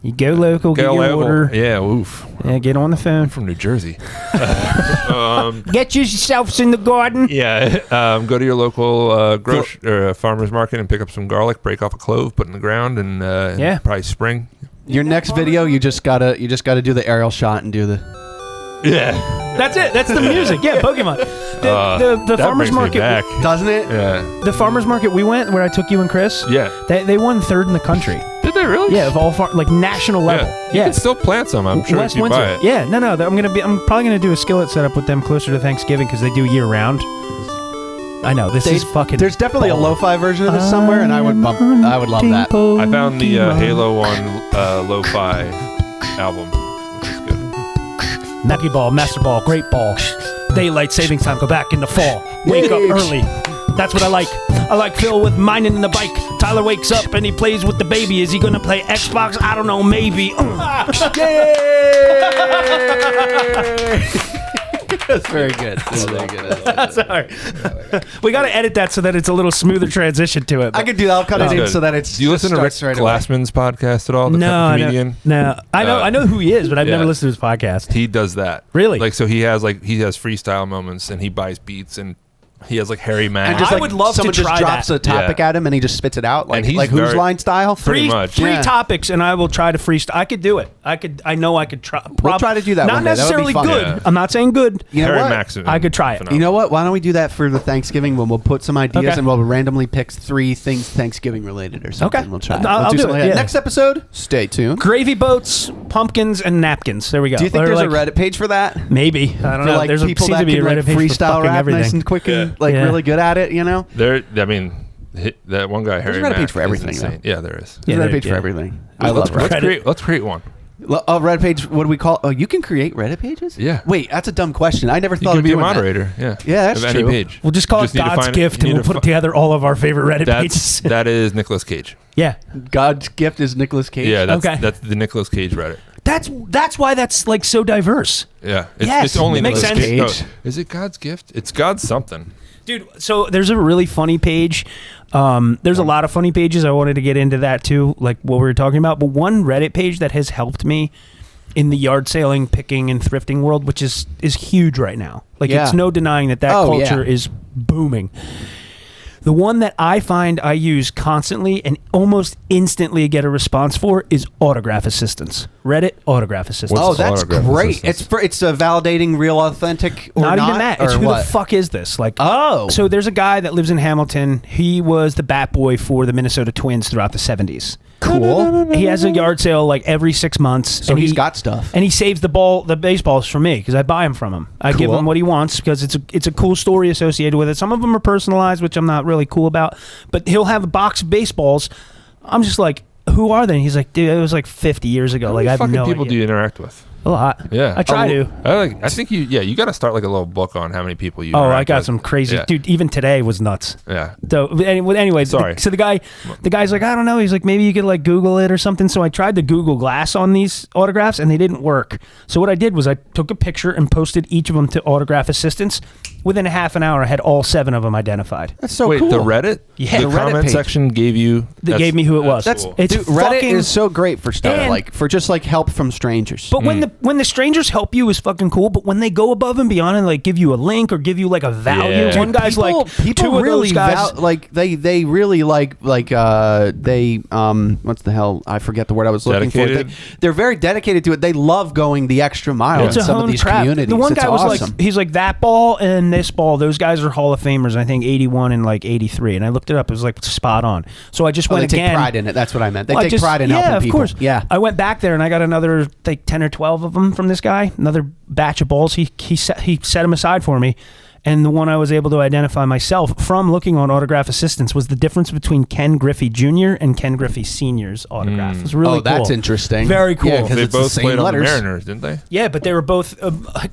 You go local, get your order. Yeah, oof. Yeah, get on the phone. I'm from New Jersey. Get yourselves in the garden. Yeah, go to your local farmer's market and pick up some garlic, break off a clove, put it in the ground, and probably spring. Your next video, you just gotta do the aerial shot and do the. Yeah, that's it. That's the music. Yeah, Pokemon. The farmers market, doesn't it? Yeah. The farmers market we went where I took you and Chris. Yeah. They won 3rd in the country. Did they really? Yeah, of all like national level. Yeah. You can still plant some. I'm sure if you buy it. Yeah. No. I'm probably gonna do a skillet setup with them closer to Thanksgiving because they do year round. I know this is fucking. There's definitely a lo-fi version of this somewhere, and I would love that. I found the Halo 1 lo-fi album. Nappy ball, master ball, great ball. Daylight savings time, go back in the fall. Wake up early. That's what I like. I like Phil with mining in the bike. Tyler wakes up and he plays with the baby. Is he going to play Xbox? I don't know, maybe. That's very good. That's very good. Sorry. We got to edit that so that it's a little smoother transition to it. I could do that. I'll cut it in so that it's. Do you listen to Rick Glassman's podcast at all? No, comedian? No. I know who he is, but I've never listened to his podcast. He does that. Really? So he has freestyle moments and he buys beats and he has like Harry Mack. And just I would love someone to try drops a topic at him and he just spits it out like whose line style. Pretty much. Three topics and I will try to freestyle. I could do it. I know I could try. We'll try to do that. Not necessarily good. Yeah. I'm not saying good. You know Harry what? Mack. I could try it. Phenomenal. You know what? Why don't we do that for the Thanksgiving when we'll put some ideas and we'll randomly pick 3 things Thanksgiving related or something. Okay. We'll try. I'll do it. Yeah. Next episode, stay tuned. Gravy boats, pumpkins, and napkins. There we go. Do you think there's a Reddit page for that? Maybe. I don't know. Like there's people that can like freestyle rap nice and quick and like really good at it, you know? That one guy, Harry Mack. There's a Reddit page for everything. Yeah, there is. There's a Reddit page for everything. I love Reddit. Let's create one. A Reddit page. What do we call? Oh, you can create Reddit pages. Yeah. Wait, that's a dumb question. I never thought of doing that. You can be a moderator. That. Yeah, that's true. Any page. We'll just call it God's Gift, and we'll put together all of our favorite Reddit pages. That is Nicolas Cage. Yeah. God's Gift is Nicolas Cage. Yeah, that's the Nicolas Cage Reddit. That's why that's like so diverse. Yeah. It's only makes sense. Cage. No, is it God's Gift? It's God's something. Dude, so there's a really funny page. There's a lot of funny pages. I wanted to get into that too, like what we were talking about. But one Reddit page that has helped me in the yard sailing, picking, and thrifting world, which is huge right now. Like, it's no denying that culture is booming. The one that I find I use constantly and almost instantly get a response for is autograph assistance. Reddit autograph assistance. Oh, that's great. It's validating real, authentic, or not even that. It's who the fuck is this? Like, so there's a guy that lives in Hamilton. He was the bat boy for the Minnesota Twins throughout the 70s. Cool. He has a yard sale like every 6 months. So he's got stuff. And he saves the baseballs for me because I buy them from him. I give him what he wants because it's a cool story associated with it. Some of them are personalized, which I'm not really cool about. But he'll have a box of baseballs. I'm just like, who are they? And he's like, dude, it was like 50 years ago. Like, I have no idea. How many people do you interact with? A lot. Yeah. I try to. I think you got to start like a little book on how many people you I got some crazy. Yeah. Dude, even today was nuts. Yeah. So anyway, sorry. So the guy's like, I don't know. He's like, maybe you could like Google it or something. So I tried to Google Glass on these autographs and they didn't work. So what I did was I took a picture and posted each of them to autograph assistants. Within a half an hour, I had all 7 of them identified. That's so cool. Wait, the Reddit? Yeah. The comment section gave you... gave me who it was. That's cool. Reddit is so great for stuff, for just like help from strangers. But when the strangers help you is fucking cool, but when they go above and beyond and like give you a link or give you like a value, one guy's people really guys, they really what's the hell? I forget the word I was looking for. They're very dedicated to it. They love going the extra mile in some of these communities. The one guy was awesome. like, he's like, that ball and this ball, those guys are Hall of Famers, I think 81 and like 83. And I looked it up. It was like spot on. So I just went again. They take pride in it. That's what I meant. They take pride in helping people. Yeah, of course. Yeah. I went back there and I got another like 10 or 12 of them from this guy, another batch of balls. He set them aside for me. And the one I was able to identify myself from looking on autograph assistance was the difference between Ken Griffey Jr. and Ken Griffey Sr.'s autograph. It was really cool. That's interesting. Very cool. Yeah, they both played on the Mariners, didn't they? Yeah, but they were both...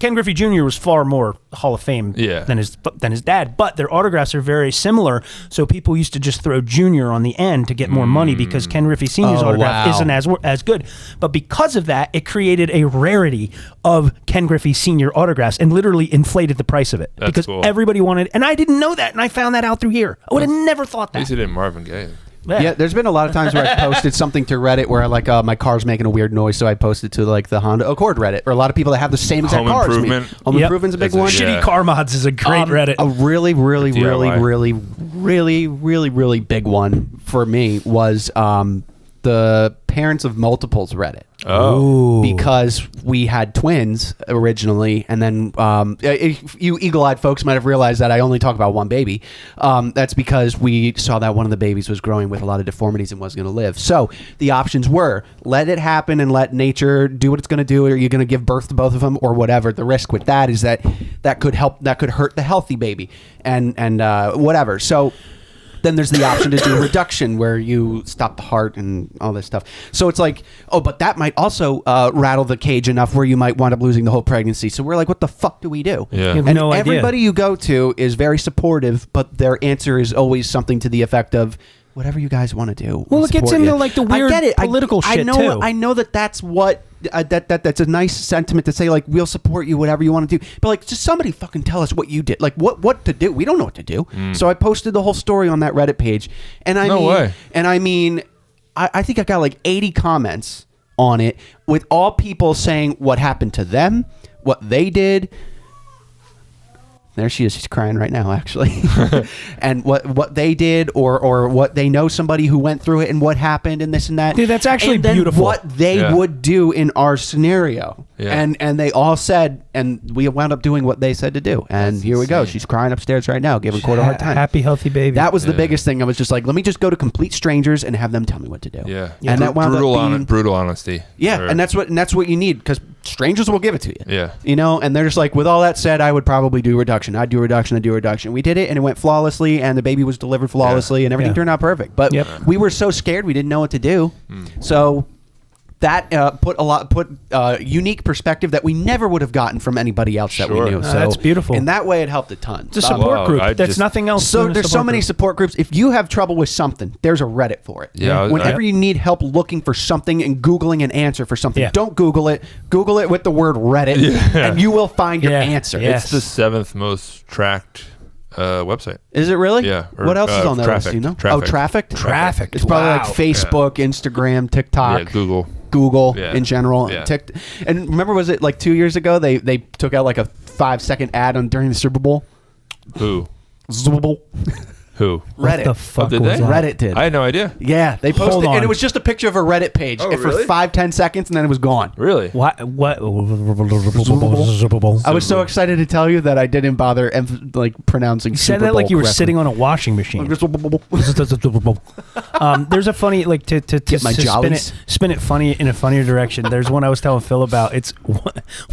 Ken Griffey Jr. was far more Hall of Fame than his dad, but their autographs are very similar, so people used to just throw Jr. on the end to get more money because Ken Griffey Sr.'s autograph isn't as good. But because of that, it created a rarity of Ken Griffey Sr. autographs and literally inflated the price of it. Because everybody wanted, and I didn't know that, and I found that out through here. I would have never thought that. At least it didn't Marvin Gaye. Yeah, there's been a lot of times where I've posted something to Reddit where like my car's making a weird noise, so I posted to like the Honda Accord Reddit, or a lot of people that have the same exact cars as me. Home Improvement's a big one. Shitty Car Mods is a great Reddit. A really big one for me was the Parents of Multiples Reddit. Oh. Because we had twins originally, and then if you eagle-eyed folks might have realized that I only talk about one baby. That's because we saw that one of the babies was growing with a lot of deformities and wasn't going to live. So the options were, let it happen and let nature do what it's going to do, or you're going to give birth to both of them, or whatever. The risk with that is that could hurt the healthy baby, and whatever. So then there's the option to do reduction where you stop the heart and all this stuff. So it's like, but that might also rattle the cage enough where you might wind up losing the whole pregnancy. So we're like, what the fuck do we do? Yeah. You have and no idea. Everybody you go to is very supportive, but their answer is always something to the effect of, whatever you guys want to do. Well, it gets into like the weird political shit too. I know that's what that's a nice sentiment to say. Like, we'll support you, whatever you want to do. But like, just somebody fucking tell us what you did. Like, what to do? We don't know what to do. So I posted the whole story on that Reddit page, and I think I got like 80 comments on it with all people saying what happened to them, what they did. There she is. She's crying right now, actually. And what they did, or what they know somebody who went through it and what happened and this and that. Dude, that's actually and then beautiful. What they would do in our scenario. Yeah. And they all said, and we wound up doing what they said to do. And here we go. She's crying upstairs right now, giving Court a hard time. Happy, healthy baby. That was the biggest thing. I was just like, let me just go to complete strangers and have them tell me what to do. Yeah. And that wound up being brutal honesty. Yeah, and that's what you need, because strangers will give it to you. Yeah. You know, and they're just like, with all that said, I would probably do reduction. I'd do reduction. We did it, and it went flawlessly, and the baby was delivered flawlessly, and everything turned out perfect. But we were so scared, we didn't know what to do. So that put unique perspective that we never would have gotten from anybody else that we knew. So that's beautiful. In that way, it helped a ton. It's a support group. That's nothing else. So there's so many support groups. If you have trouble with something, there's a Reddit for it. Yeah. Whenever you need help looking for something and Googling an answer for something, don't Google it. Google it with the word Reddit, and you will find your answer. It's the 7th most tracked website. Is it really? Yeah. What else is on there? Traffic. You know? Traffic. Oh, Traffic? Traffic. It's probably like Facebook, Instagram, TikTok. Yeah, Google. Google in general. And remember, was it like 2 years ago they took out like a 5-second ad during the Super Bowl? Who? Super Bowl. Who? Reddit. What the fuck did was they? that? Reddit did. I had no idea. Yeah, they posted, and it was just a picture of a Reddit page for really? 5-10 seconds, and then it was gone. Really? What? I was so excited to tell you that I didn't bother pronouncing. You said that like you were sitting on a washing machine. There's a funny to Get my spin it funny in a funnier direction. There's one I was telling Phil about. It's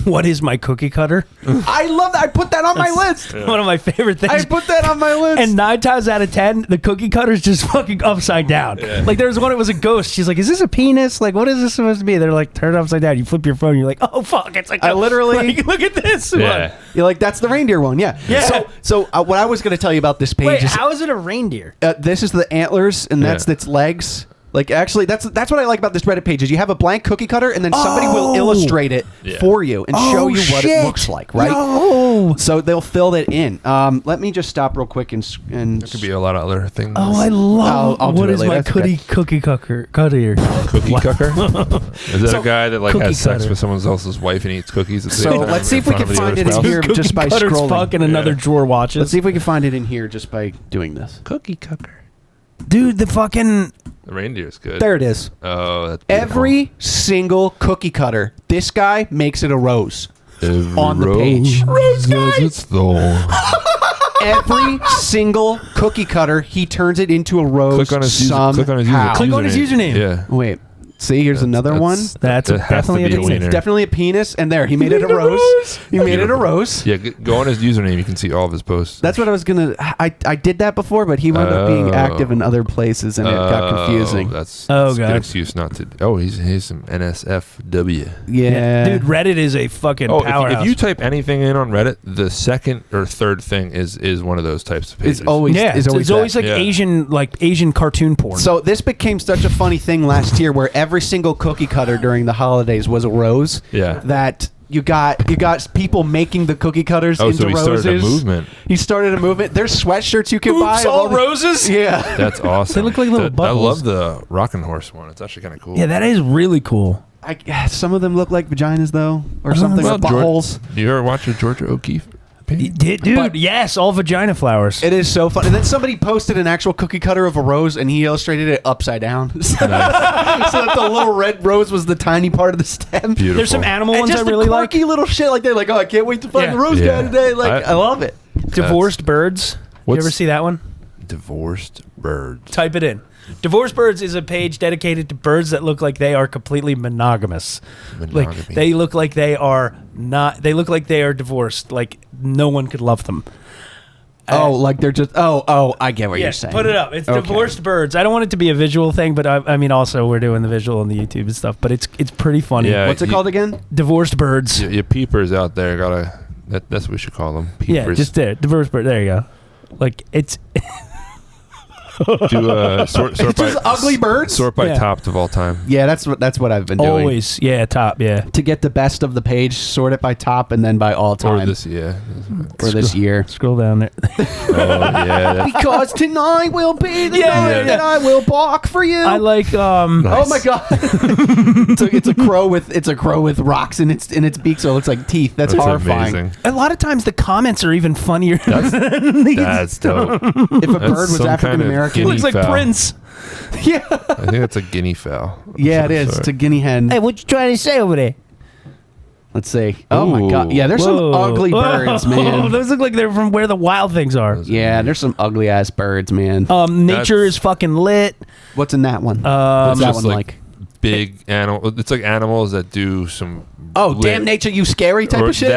what is my cookie cutter? I love that. I put that on my list. One of my favorite things. I put that on my list. And 9 times out of 10, the cookie cutter's just fucking upside down. Yeah. Like there was one, it was a ghost. She's like, "Is this a penis? Like, what is this supposed to be?" They're like, "Turn it upside down." You flip your phone. You're like, "Oh fuck!" It's like I literally look at this. Yeah. One. You're like, "That's the reindeer one." Yeah. Yeah. So what I was going to tell you about this page Wait, is how is it a reindeer? This is the antlers, and that's its legs. Like, actually, that's what I like about this Reddit page is you have a blank cookie cutter, and then somebody will illustrate it for you and show you what it looks like, right? No. So they'll fill that in. Let me just stop real quick and There could be a lot of other things. Oh, I love. I'll what do it is later. my That's okay. cookie cutter? Cookie cucker? Is that a guy that like cookie has sex cutter. with someone else's wife and eats cookies? At the So same time let's see in if we front can of the find other it in spouse? here just by Cutter's scrolling. fucking another drawer watches. Let's see if we can find it in here just by doing this. Cookie cucker. Dude, the fucking. The reindeer's good. There it is. Oh, that's beautiful. Every single cookie cutter, this guy makes it a rose on the rose page. Rose has its thorn. Every single cookie cutter, he turns it into a rose. Click on his somehow. Click on his username. Yeah. Wait. See, here's another one. That's that has to definitely be a a penis. wiener. Definitely a penis. And there, he made it a rose. He made it a rose. Yeah, go on his username. You can see all of his posts. That's what I was going to... I did that before, but he wound up being active in other places, and it got confusing. That's God. a good excuse not to... Oh, he's some NSFW. Yeah. Dude, Reddit is a fucking powerhouse. If you type anything in on Reddit, the second or third thing is one of those types of pages. It's always like Asian cartoon porn. So this became such a funny thing last year where every single cookie cutter during the holidays was a rose. Yeah. That you got people making the cookie cutters into roses. He started a movement. He started a movement. There's sweatshirts you can buy. Oops, all roses? Yeah. That's awesome. They look like little I bubbles. love the Rockin' Horse one. It's actually kind of cool. Yeah, that is really cool. Some of them look like vaginas though, or something. Well, Or buttholes. Do you ever watch a Georgia O'Keeffe page? Dude, yes, all vagina flowers. It is so fun. And then somebody posted an actual cookie cutter of a rose, and he illustrated it upside down. So that the little red rose was the tiny part of the stem. Beautiful. There's some animal And ones I just really the like. quirky little shit like they're like, oh, I can't wait to find the rose guy today. Like, I love it. Divorced birds. You ever see that one? Divorced birds. Type it in. Divorced birds is a page dedicated to birds that look like they are completely monogamous. Monogamy. Like they look like they are not. They look like they are divorced. Like no one could love them. Like they're just. I get what you're saying. Put it up. It's divorced birds. I don't want it to be a visual thing, but I mean, also we're doing the visual on the YouTube and stuff. But it's pretty funny. Yeah, What's it called again? Divorced birds. Your peepers out there gotta. That's what we should call them. Peepers. Yeah, just there. Divorced bird. There you go. Like it's. Do sort It's by just ugly birds. Sort by top of all time. Yeah, that's what I've been doing. Always, yeah, top, yeah. To get the best of the page, sort it by top and then by all time. Or this year. This year. Scroll down there. Oh yeah. Because tonight will be the night that I will balk for you. I like. Nice. Oh my god! it's a crow with rocks in its beak, so it looks like teeth. That's horrifying. Amazing. A lot of times the comments are even funnier. That's dope. If a bird was some African kind of American, It looks like fowl. Prince. Yeah. I think that's a guinea fowl. Yeah, it is. It's a guinea hen. Hey, what you trying to say over there? Let's see. Oh my god. Yeah, there's Whoa. some ugly birds, man. Those look like they're from where the wild things are. Yeah, there's some ugly ass birds, man. Nature is fucking lit. What's in that one? What's that one like? Big animal. It's like animals that do some. Damn nature, you scary type of shit.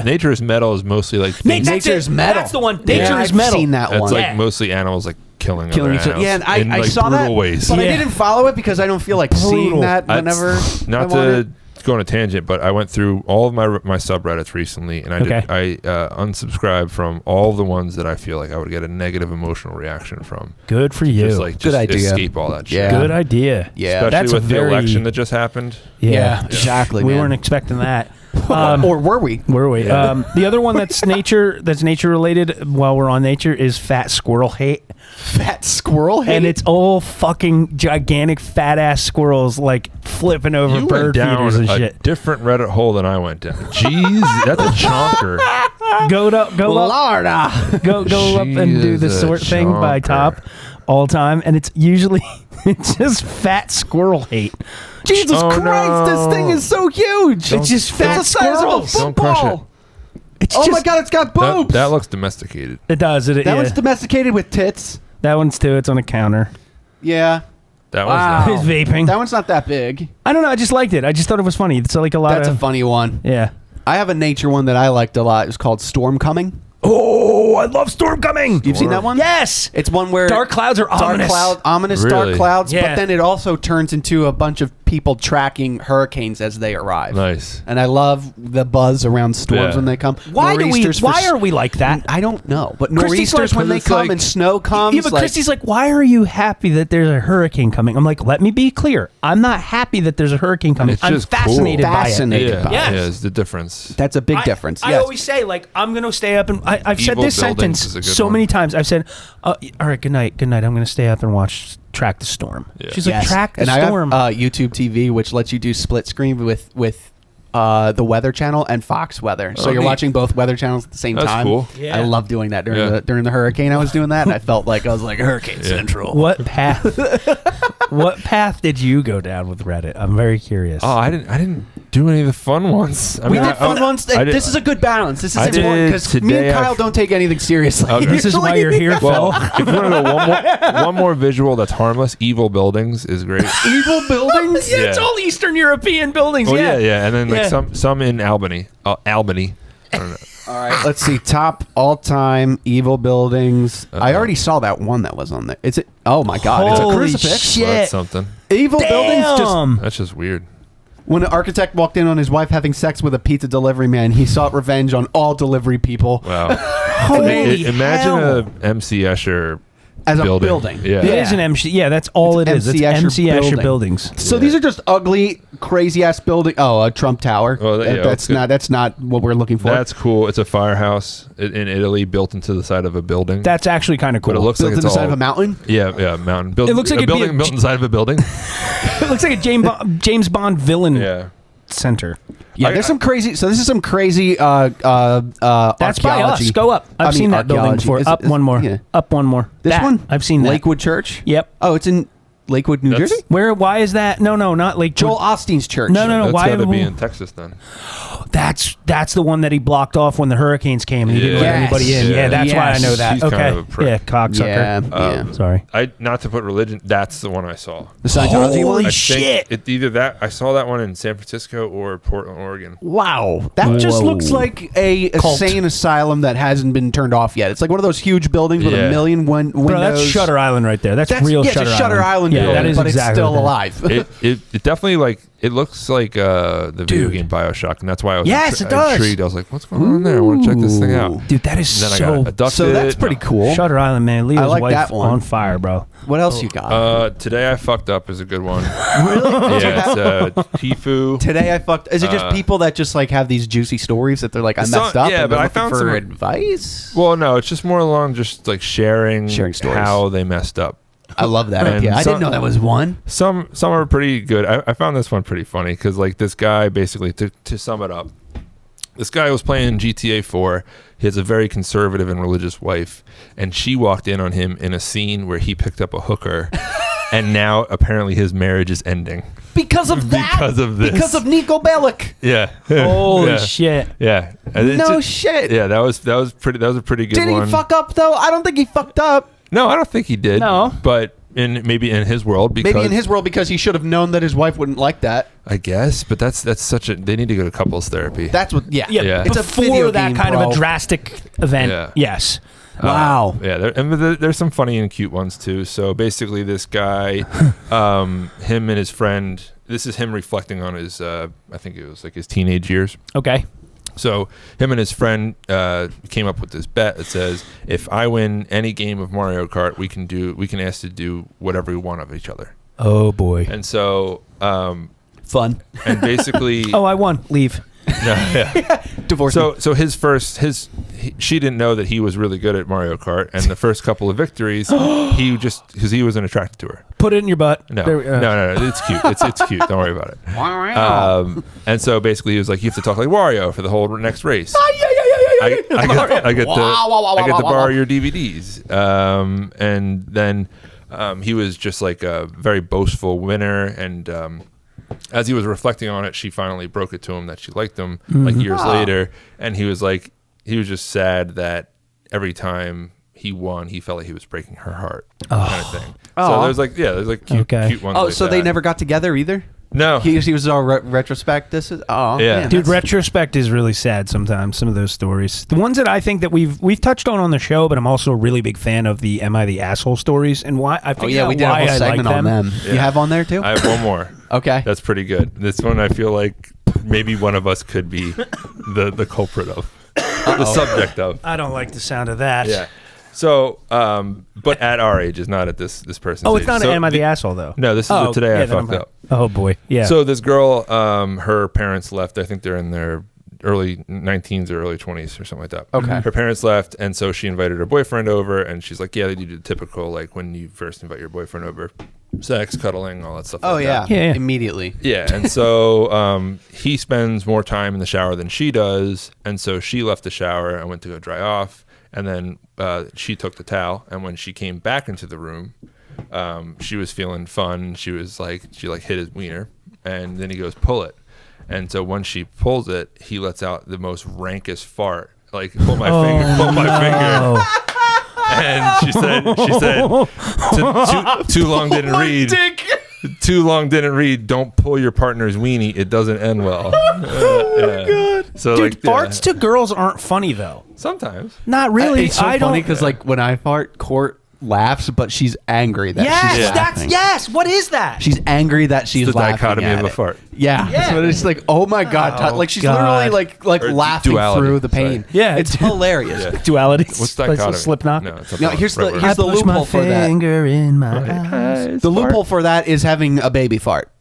Nature's metal is mostly like things. Nature's metal. That's the one. Nature is I've metal. seen that It's one. like mostly animals like killing Killing other each other. animals. Yeah, and in I like saw that, brutal ways. but I Yeah. didn't follow it because I don't feel like seeing that whenever. Not to go on a tangent, but I went through all of my subreddits recently, and I unsubscribed from all the ones that I feel like I would get a negative emotional reaction from. Good for you. Just idea. escape all that shit. Yeah. Good idea. Yeah, Especially that's with a the very election that just happened. Yeah, exactly. We man. weren't expecting that. Or were we? Were we? Yeah. The other one that's nature related. While we're on nature, is fat squirrel hate. Fat squirrel hate, and it's all fucking gigantic fat ass squirrels like flipping over You bird went down feeders and a shit. different Reddit hole than I went down. Jeez, that's a chonker. Go up, Lorda. go up and do the She is a sort thing by chonker. top all time, and it's usually it's just fat squirrel hate. Jesus Christ, no. this thing is so huge. It's just fat It's the size of a squirrels. Don't crush football. It's Oh just, my God, it's got boobs. That looks domesticated. It does. That That one's domesticated with tits. That one's too. It's on a counter. Yeah. That Wow. was He's vaping. That one's not that big. I don't know. I just liked it. I just thought it was funny. It's like a lot That's of a funny one. yeah. I have a nature one that I liked a lot. It was called Storm Coming. Oh, I love storm coming. You've seen that one? Yes. It's one where Dark clouds are ominous. Ominous Really? dark clouds, Yeah. but then it also turns into a bunch of people tracking hurricanes as they arrive. nice. And I love the buzz around storms Yeah. when they come. Why Nor'easters for Why are we like that? I don't know, but Christy's nor'easters like- when they it's come like- and snow comes. Yeah, but Christy's like, why are you happy that there's a hurricane coming? I'm like, let me be clear. I'm not happy that there's a hurricane coming. It's I'm just cool. fascinated by it. Fascinated Yeah, by Yes. yeah, it's the difference. That's a big difference. I Yes. always say, like, I'm going to stay up and I've said Evil this Buildings sentence is a good so one. many times. I've said, all right, good night. I'm going to stay up and track the storm. Yeah. She's like, Yes. track the and storm. I have YouTube TV, which lets you do split screen with the Weather Channel and Fox Weather. So Oh, you're neat. watching both weather channels at the same That's time. cool. Yeah. I love doing that during Yeah. the hurricane. I was doing that, and I felt like I was like Hurricane Central. What path? What path did you go down with Reddit? I'm very curious. Oh, I didn't do any of the fun ones. I We mean, did fun ones. This is a good balance. This is I important did because me today. and Kyle don't take anything seriously. Okay. This is why you're here, Well, Phil. if you want to go one more visual that's harmless, Evil Buildings is great. Evil buildings. Yeah, it's Yeah. all Eastern European buildings. Oh yeah. yeah, and then like Yeah. some in Albany. Albany. I don't know. All right, let's see. Top all-time evil buildings. I already saw that one that was on there. Is it? Oh my God! It's a Holy crucifix. shit. Well, that's something. Evil buildings. Just That's just weird. when an architect walked in on his wife having sex with a pizza delivery man, he sought revenge on all delivery people. Wow. Holy Imagine hell. a MC Escher As a building. building. Yeah. It is an MC. Yeah, that's all It's it is. It's MC Escher MC Escher building. buildings. So these are just ugly, crazy ass building. Oh, a Trump Tower. Well, yeah, that's good. not. That's not what we're looking for. That's cool. It's a firehouse in Italy built into the side of a building. That's actually kind of cool. But it looks built like in it's the side all of a mountain. yeah, mountain. It looks like a it'd be building a- built inside of a building. It looks like a James Bond villain Yeah. center. Yeah, there's some crazy. So this is some crazy. That's by archaeology. us. Go up. I've seen that building archaeology. before. Is Up it- is- one more. yeah. Up one more. This That, one? I've seen that. Lakewood Church. Yep. Oh, it's in Lakewood, New That's- Jersey. Where? Why is that? No, not Lakewood. Joel Osteen's church. No. That's Why? got to be in Texas then. That's the one that he blocked off when the hurricanes came and he didn't let Yes. anybody in. Yeah, Yeah. that's why I Yes. know that. He's Okay. kind of a prick. Yeah, cocksucker. Yeah. Sorry. Not to put religion. That's the one I saw. The Scientology Holy one. I shit. think either that I saw that one in San Francisco or Portland, Oregon. Wow, that just Whoa. looks like a Cult. insane asylum that hasn't been turned off yet. It's like one of those huge buildings with Yeah. a million windows. Bro, that's Shutter Island right there. That's real yeah, Shutter it's a Shutter Island Yeah, building, that is but exactly it's still what that is. alive. It definitely like it looks like the video Dude. game BioShock, and that's why I was Yes, it does. intrigued. I was like, "What's going on there? I want to check this thing out." Dude, that is And then I so. got abducted. So that's pretty cool. Shutter Island, man. Leo's I like wife that one. on fire, bro. What else you got? Today I fucked up is a good one. Really? Yeah, it's Tifu. Today I fucked. Is it just people that just like have these juicy stories that they're like, I It's messed not- up? yeah, and but they're I looking found for some- advice. Well, no, it's just more along just like sharing stories. how they messed up. I love that And idea. I some- didn't know that was one. Some are pretty good. I found this one pretty funny because like this guy basically to sum it up, this guy was playing GTA 4. He has a very conservative and religious wife, and she walked in on him in a scene where he picked up a hooker, and now apparently his marriage is ending Because of that. because of this. Because of Nico Bellic. Yeah. Holy yeah. shit. Yeah. And it's No just- shit. Yeah, that was a pretty good Did one. he fuck up though? I don't think he fucked up. No, I don't think he did. No. But maybe in his world because Maybe in his world because he should have known that his wife wouldn't like that. I guess, but that's such a they need to go to couples therapy. That's what. Yeah. Yeah, It's a before video that game, kind bro. of a drastic event. Yeah. Yes. Wow. Yeah, there's some funny and cute ones too. So basically, this guy, him and his friend. This is him reflecting on his. I think it was like his teenage years. Okay. So him and his friend came up with this bet that says, if I win any game of Mario Kart, we can ask to do whatever we want of each other. Oh boy. And so, Fun. and basically, Oh, I won. Leave. Divorce. So she didn't know that he was really good at Mario Kart, and the first couple of victories, because he wasn't attracted to her. Put it in your butt. No, it's cute. It's cute. Don't worry about it. And so basically, he was like, you have to talk like Wario for the whole next race. I get to borrow your DVDs. And then he was just like a very boastful winner, and as he was reflecting on it, she finally broke it to him that she liked him like years later, and he was just sad that every time he won, he felt like he was breaking her heart, kind of thing. So there's like cute ones. Oh, like so that. they never got together either? No, he was all retrospect. This is man, dude. Retrospect is really sad sometimes. Some of those stories, the ones that I think that we've touched on the show, but I'm also a really big fan of the "Am I the Asshole" stories and why. I we did a whole segment on them. Yeah. You have on there too? I have one more. Okay, that's pretty good. This one I feel like maybe one of us could be the culprit of, the subject of. I don't like the sound of that. Yeah. So, but at our ages, not at this person's age. It's not so Am I the Asshole, though? No, this is today I fucked up. Oh, boy. Yeah. So this girl, her parents left. I think they're in their early 19s or early 20s or something like that. Okay. Her parents left, and so she invited her boyfriend over, and she's like, yeah, they do the typical, like, when you first invite your boyfriend over, sex, cuddling, all that stuff like that. Yeah. Immediately. Yeah, and so he spends more time in the shower than she does, and so she left the shower and went to go dry off. And then she took the towel, and when she came back into the room, she was feeling fun. She hit his wiener, and then he goes, pull it. And so when she pulls it, he lets out the most rankest fart. Like, pull my finger. And she said, too long didn't read. Too long didn't read. Don't pull your partner's weenie. It doesn't end well. My God. So, dude, farts to girls aren't funny though. Sometimes. Not really. It's so funny because like when I fart, Court laughs, but she's angry that she's laughing. What is that? She's angry that she's the laughing. Dichotomy at of a it. fart. Yeah. So it's like, oh my God, like she's literally like laughing duality. Through the pain. Sorry. Yeah, it's hilarious. Yeah. Duality. What's dichotomy? Slipknot. No, here's the loophole for that. Finger in my eyes. The loophole for that is having a baby fart.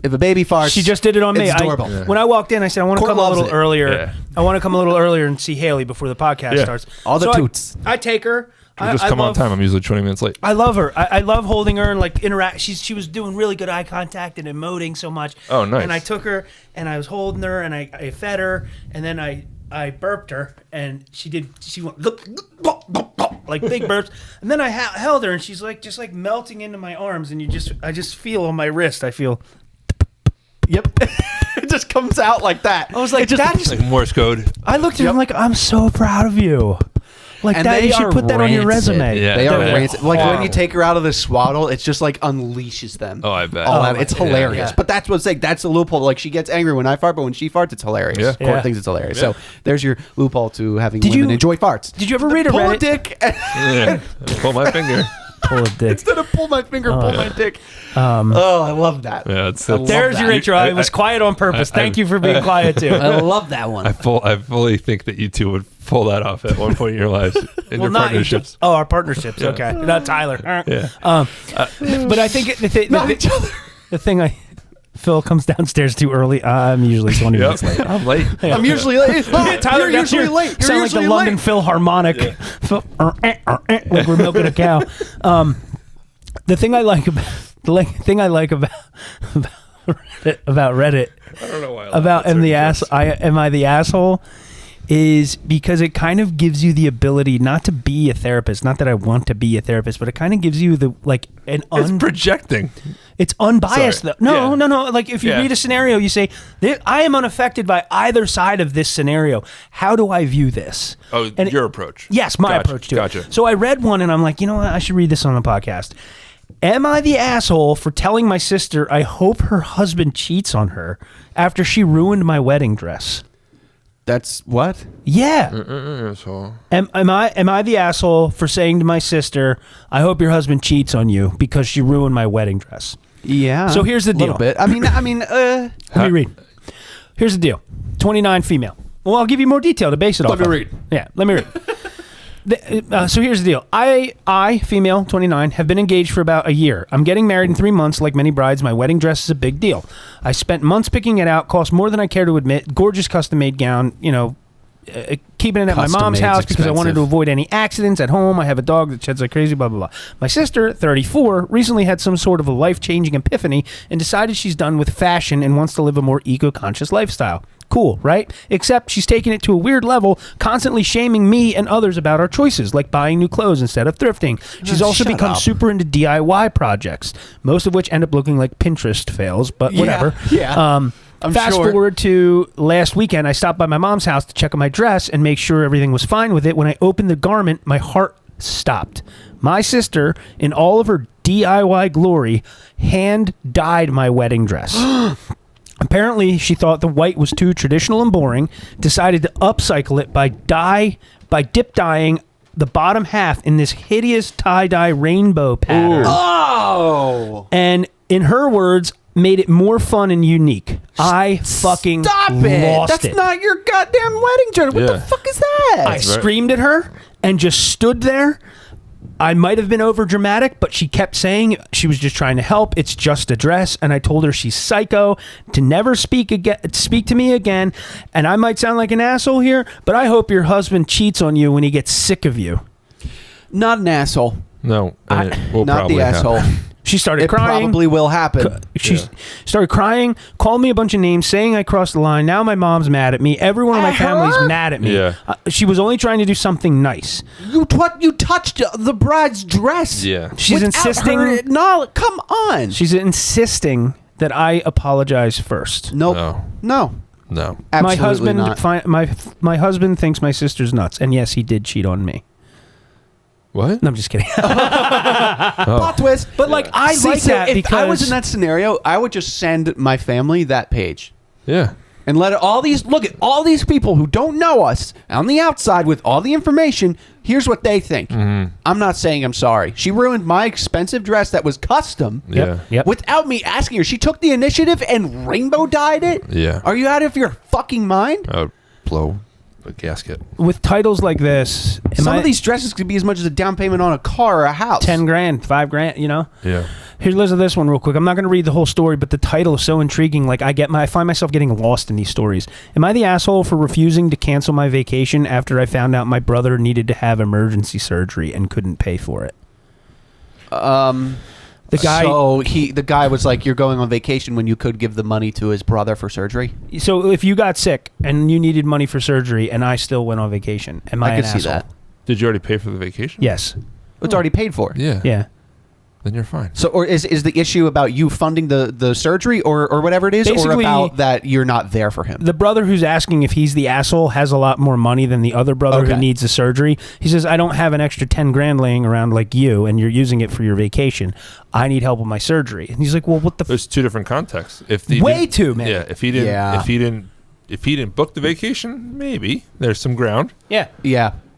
If a baby farts, she just did it on me. It's adorable. When I walked in, I said, I want to come a little earlier. Yeah. I want to come a little earlier and see Haley before the podcast starts. All the toots. I take her. Just come on time. I'm usually 20 minutes late. I love her. I love holding her and like interact. She was doing really good eye contact and emoting so much. Oh, nice. And I took her and I was holding her and I fed her and then I burped her and she went like big burps, and then I held her and she's like just like melting into my arms, and I just feel on my wrist. I feel. Yep. It just comes out like that. I was like, that's like Morse code. I looked at him like, I'm so proud of you. Like and that, you should put that on your resume. Yeah, they are rancid. Like when you take her out of the swaddle, it's just like unleashes them. Oh, I bet. It's hilarious. Yeah. But that's what's like. That's the loophole. Like she gets angry when I fart, but when she farts, it's hilarious. Yeah. Court thinks it's hilarious. Yeah. So there's your loophole to having women enjoy farts. Did you ever read a Reddit? Pull a dick. Pull my finger. Pull a dick. Instead of pull my finger, pull my dick. I love that. Yeah, there's your intro. I was quiet on purpose. Thank you for being quiet too. I love that one. I fully think that you two would pull that off at one point in your lives in your partnerships. Our partnerships. Yeah. Okay, not Tyler. Yeah. But I think the thing Phil comes downstairs too early. I'm usually 20 minutes late. I'm late. Yeah. I'm usually late. Tyler, you're usually late. Sound like the London Philharmonic. Yeah. Like we're milking a cow. The thing I like about Reddit. I don't know why. Am I the asshole? Is because it kind of gives you the ability not to be a therapist. Not that I want to be a therapist, but it kind of gives you it's projecting. It's unbiased though. No. Like if you read a scenario, you say, I am unaffected by either side of this scenario. How do I view this? Oh, and your approach. Yes, my approach to it. So I read one and I'm like, you know what? I should read this on the podcast. Am I the asshole for telling my sister I hope her husband cheats on her after she ruined my wedding dress? That's what? Yeah. Asshole. Am I the asshole for saying to my sister, I hope your husband cheats on you because she ruined my wedding dress? Yeah. So here's the deal. A little bit. I mean. Let me read. Here's the deal. 29 female. Well, I'll give you more detail to base it off. Let me read. Yeah, let me read. So here's the deal. I, female, 29, have been engaged for about a year. I'm getting married in 3 months. Like many brides, my wedding dress is a big deal. I spent months picking it out. Cost more than I care to admit. Gorgeous custom-made gown. Keeping it at my mom's house because I wanted to avoid any accidents at home. I have a dog that sheds like crazy, blah, blah, blah. My sister, 34, recently had some sort of a life-changing epiphany and decided she's done with fashion and wants to live a more eco-conscious lifestyle. Cool, right? Except she's taken it to a weird level, constantly shaming me and others about our choices, like buying new clothes instead of thrifting. She's also become super into DIY projects, most of which end up looking like Pinterest fails, but whatever. Yeah. Fast forward to last weekend, I stopped by my mom's house to check on my dress and make sure everything was fine with it. When I opened the garment, my heart stopped. My sister, in all of her DIY glory, hand-dyed my wedding dress. Apparently, she thought the white was too traditional and boring, decided to upcycle it by dip dyeing the bottom half in this hideous tie-dye rainbow pattern. Ooh. Oh! And in her words, made it more fun and unique. I fucking Stop lost it! That's it. not your goddamn wedding dress. What the fuck is that? I screamed at her and just stood there. I might have been over dramatic, but she kept saying she was just trying to help. It's just a dress, and I told her she's psycho, to never speak to me again. And I might sound like an asshole here, but I hope your husband cheats on you when he gets sick of you. Not an asshole. No, not the asshole. She started crying. It probably will happen. She started crying, called me a bunch of names, saying I crossed the line. Now my mom's mad at me. Everyone in my family's mad at me. Yeah. She was only trying to do something nice. You touched the bride's dress. Yeah. She's insisting. No, come on. She's insisting that I apologize first. Nope. No. Absolutely My husband thinks my sister's nuts, and yes, he did cheat on me. What? No, I'm just kidding. Plot twist. But I like that if because I was in that scenario, I would just send my family that page. Yeah. And let look at all these people who don't know us on the outside with all the information. Here's what they think. Mm-hmm. I'm not saying I'm sorry. She ruined my expensive dress that was custom. Yep. Without me asking her. She took the initiative and rainbow dyed it. Yeah. Are you out of your fucking mind? Blow a gasket. With titles like this, some of these dresses could be as much as a down payment on a car or a house. 10 grand, 5 grand, Yeah. Here, listen to this one real quick. I'm not going to read the whole story, but the title is so intriguing. I find myself getting lost in these stories. Am I the asshole for refusing to cancel my vacation after I found out my brother needed to have emergency surgery and couldn't pay for it? The guy was like, "You're going on vacation when you could give the money to his brother for surgery." So if you got sick and you needed money for surgery, and I still went on vacation, am I an asshole? See that. Did you already pay for the vacation? Yes. It's already paid for. Yeah. Then you're fine. So, or is the issue about you funding the surgery or whatever it is, basically, or about that you're not there for him? The brother who's asking if he's the asshole has a lot more money than the other brother who needs the surgery. He says, "I don't have an extra 10 grand laying around like you, and you're using it for your vacation. I need help with my surgery." And he's like, "Well, what the?" There's two different contexts. If too many. Yeah. If he didn't book the vacation, maybe there's some ground. Yeah.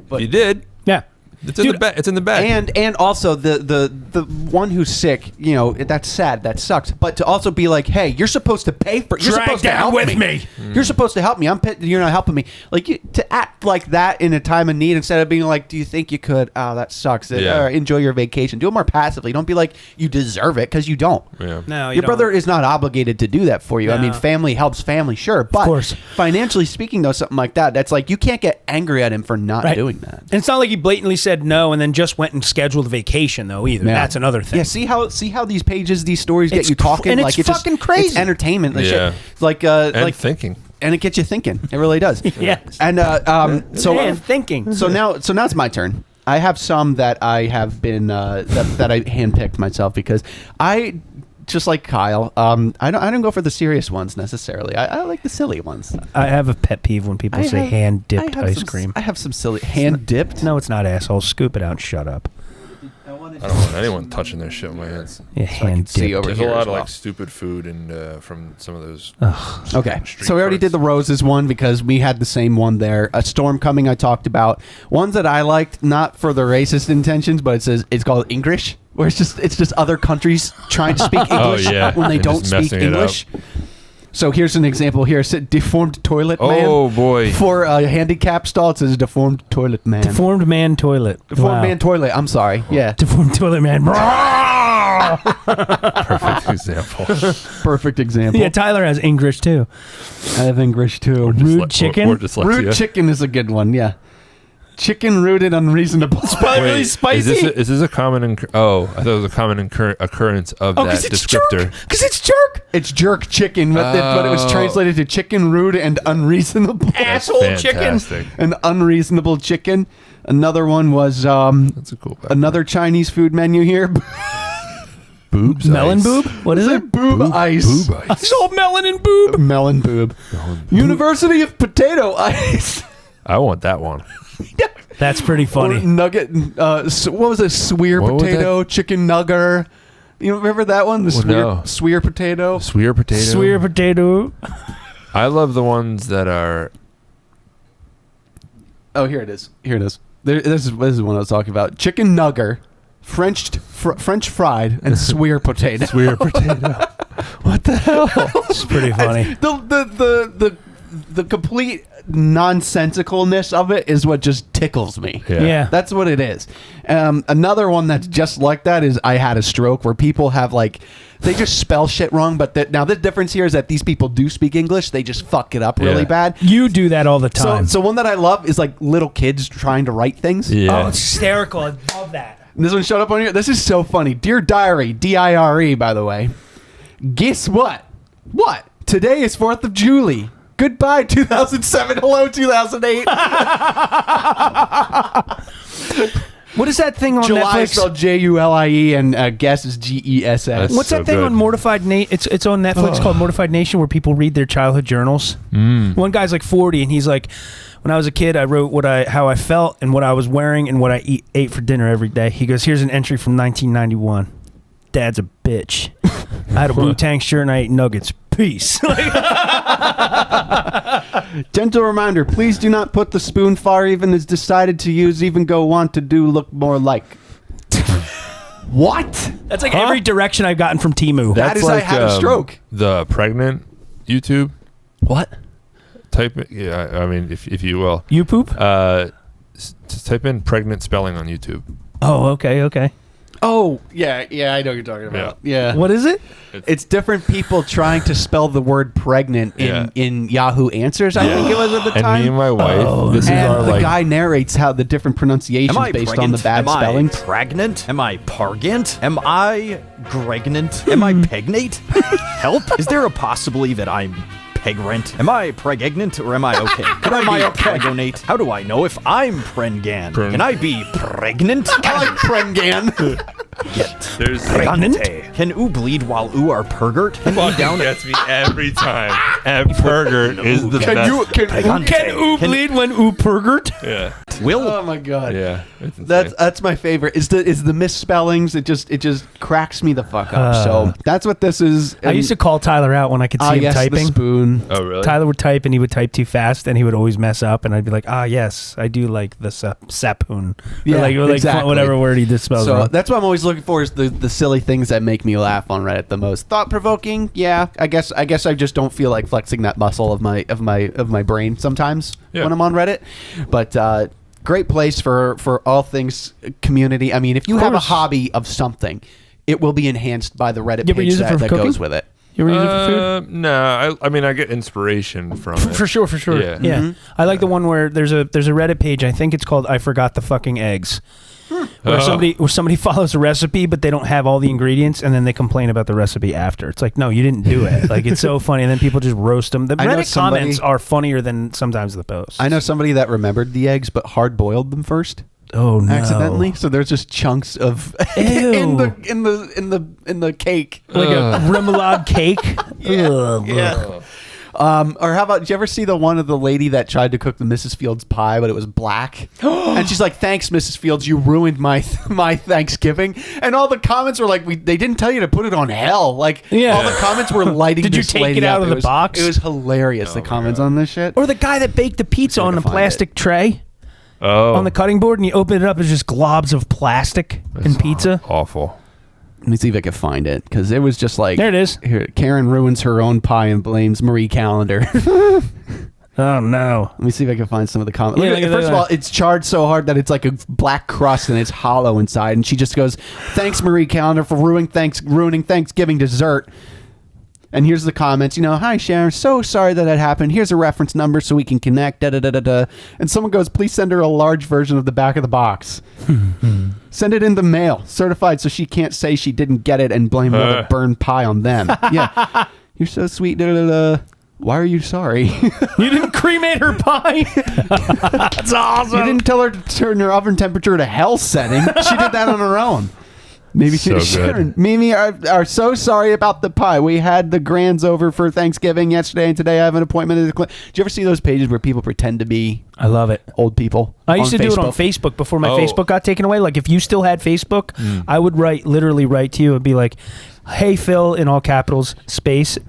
But if he did. Yeah. It's in the bag. And also the one who's sick, that's sad. That sucks. But to also be like, hey, you're supposed to pay for. You're supposed to help me. You're supposed to help me. You're not helping me. To act like that in a time of need instead of being like, do you think you could? Oh, that sucks. Enjoy your vacation. Do it more passively. Don't be like you deserve it because you don't. Yeah. No, your brother is not obligated to do that for you. No. I mean, family helps family, sure, but of course. Financially speaking, though, something like that's like you can't get angry at him for not doing that. And it's not like he blatantly said no and then just went and scheduled a vacation though either. That's another thing. Yeah, see how these pages, these stories get you talking, and it's fucking crazy. It's entertainment. Yeah. Shit. Thinking. And it gets you thinking. It really does. Yes. And thinking. So now it's my turn. I have some that I have been that I handpicked myself because I. Just like Kyle, I don't go for the serious ones necessarily. I like the silly ones. I have a pet peeve when people say hand-dipped ice cream. I have some silly hand-dipped. No, it's not, asshole. Scoop it out and shut up. I don't want anyone touching their shit with my hands. Yeah, hand-dipped. There's a lot of stupid food and from some of those. Okay, so we already did the roses one because we had the same one there. A storm coming. I talked about ones that I liked, not for the racist intentions, but it's called English. Where it's just other countries trying to speak English when they don't speak English. So here's an example here. It said deformed toilet man. Oh, boy. For a handicap stall, it says deformed toilet man. Deformed man toilet. Deformed man toilet. I'm sorry. Yeah. Deformed toilet man. Perfect example. Perfect example. Yeah, Tyler has English too. I have English too. Rude chicken. Or rude chicken is a good one. Yeah. Chicken rooted unreasonable. It's probably really spicy. Is this a common? I thought it was a common occurrence of that descriptor. Because it's jerk. It's jerk chicken, but it was translated to chicken rude and unreasonable. Asshole chicken. An unreasonable chicken. Another one was that's a cool. Another Chinese food menu here. Boobs. Melon ice. boob. What is it? Boob ice. Boob ice. It's all melon and boob. Melon boob. University of Potato Ice. I want that one. That's pretty funny. Or nugget. What was it? Swear potato, chicken nugger. You remember that one? The swear potato. Swear potato. Swear potato. I love the ones that are. Oh, here it is. This is one I was talking about. Chicken nugger, French fried, and swear potato. Swear potato. What the hell? It's pretty funny. The complete nonsensicalness of it is what just tickles me. Yeah. That's what it is. Another one that's just like that is I Had a Stroke, where people have they just spell shit wrong, but now the difference here is that these people do speak English. They just fuck it up really bad. You do that all the time. So one that I love is little kids trying to write things. Yeah. Oh, it's hysterical. I love that. And this one showed up on here. This is so funny. Dear Diary, D-I-R-E, by the way. Guess what? What? Today is 4th of July. Goodbye, 2007. Hello, 2008. What is that thing on July Netflix? spelled Julie and guess is Gess. What's that thing on Mortified Nation? It's on Netflix called Mortified Nation, where people read their childhood journals. One guy's 40 and he's like, when I was a kid, I wrote how I felt and what I was wearing and what I ate for dinner every day. He goes, here's an entry from 1991. Dad's a bitch. I had a Wu-Tang shirt and I ate nuggets. Peace. Gentle reminder, please do not put the spoon far even as decided to use even go want to do look more like. What? That's every direction I've gotten from Temu. That is I Had a Stroke. The pregnant YouTube. What? Type it. Yeah, I mean, if you will. You poop? Just type in pregnant spelling on YouTube. Oh, okay. Oh, yeah, I know what you're talking about. Yeah. What is it? It's different people trying to spell the word pregnant in Yahoo Answers, I think it was at the time. And me and my wife, this is our the guy narrates how the different pronunciations based on the bad spellings. Am I pregnant? Am I pargant? Am I gregnant? Am I pegnate? Help! Is there a possibility that I'm pegrant? Am I pregnant or am I okay? Could I be pregnant? How do I know if I'm prengan? Can I be pregnant? I like prengan. There's Pregnant? Can oo bleed while oo are pergert? fucking gets me every time. And pergert is the best. Can oo bleed when oo pergert? Yeah. Oh my god. Yeah. That's my favorite. Is the misspellings. It just cracks me the fuck up. So that's what this is. I used to call Tyler out when I could see him typing. The spoon. Oh really? Tyler would type and he would type too fast and he would always mess up and I'd be like, yes, I do like the sapoon. Yeah, exactly. Whatever word he just spells So wrong. that's what I'm always looking for is the silly things that make me laugh on Reddit the most. Thought provoking, yeah. I guess I just don't feel like flexing that muscle of my brain sometimes when I'm on Reddit. But great place for all things community. I mean, if you have a hobby of something, it will be enhanced by the Reddit page that goes with it. You ever use it for food? No, I mean I get inspiration from it. For sure. Yeah. Mm-hmm. I like the one where there's a Reddit page. I think it's called "I Forgot the Fucking Eggs," where somebody follows a recipe, but they don't have all the ingredients, and then they complain about the recipe after. It's like, no, you didn't do it. Like it's so funny, and then people just roast them. The Reddit comments are funnier than sometimes the posts. I know somebody that remembered the eggs, but hard boiled them first. Oh no! Accidentally, so there's just chunks of in the cake, like a remoulade cake. Yeah. Or how about? Did you ever see the one of the lady that tried to cook the Mrs. Fields pie, but it was black? And she's like, "Thanks, Mrs. Fields, you ruined my Thanksgiving." And all the comments were like, "They didn't tell you to put it on hell." Like, all the comments were lighting. Did you this take lady it out of the box? It was hilarious. The comments on this shit. Or the guy that baked the pizza on a plastic tray. Oh. On the cutting board, and you open it up, it's just globs of plastic and pizza. Awful. Let me see if I can find it, because it was just like... There it is. Here, Karen ruins her own pie and blames Marie Callender. Oh, no. Let me see if I can find some of the comments. Yeah, First of all, it's charred so hard that it's like a black crust and it's hollow inside. And she just goes, thanks, Marie Callender, for ruining Thanksgiving dessert. And here's the comments, hi, Sharon, so sorry that happened. Here's a reference number so we can connect, da-da-da-da-da. And someone goes, please send her a large version of the back of the box. Send it in the mail, certified, so she can't say she didn't get it and blame another burned pie on them. Yeah, you're so sweet, da-da-da-da. Why are you sorry? You didn't cremate her pie? That's awesome. You didn't tell her to turn her oven temperature to hell setting. She did that on her own. Maybe Sharon, Mimi are so sorry about the pie. We had the grands over for Thanksgiving yesterday, and today I have an appointment at the clinic. Do you ever see those pages where people pretend to be? I love it. Old people. I used to do it on Facebook before my Facebook got taken away. Like if you still had Facebook, I would literally write to you and be like, "Hey Phil," in all capitals, space, ...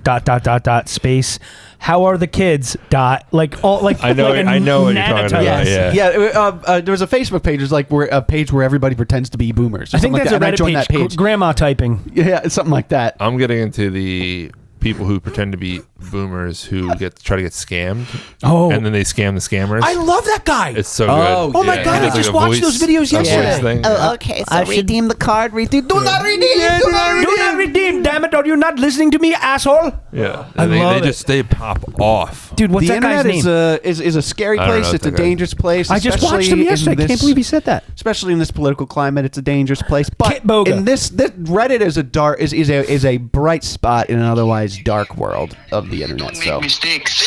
space. How are the kids? I know what you're talking about. Yes. Yeah. There was a Facebook page. There's like a page where everybody pretends to be boomers. I think that's a Reddit page. Grandma typing. Yeah, something like that. I'm getting into the people who pretend to be boomers who try to get scammed. Oh. And then they scam the scammers. I love that guy. It's so good. Oh my God, I just watched those videos yesterday. Okay, so redeem the card. Do not redeem. Do not redeem. Damn it, are you not listening to me, asshole? Yeah. They pop off. Dude, what's that guy's name? The internet is a scary place. It's a dangerous place. I just watched him yesterday. I can't believe he said that. Especially in this political climate, it's a dangerous place. But Kit Boga. in this Reddit is a bright spot in an otherwise dark world of the internet. Don't make mistakes.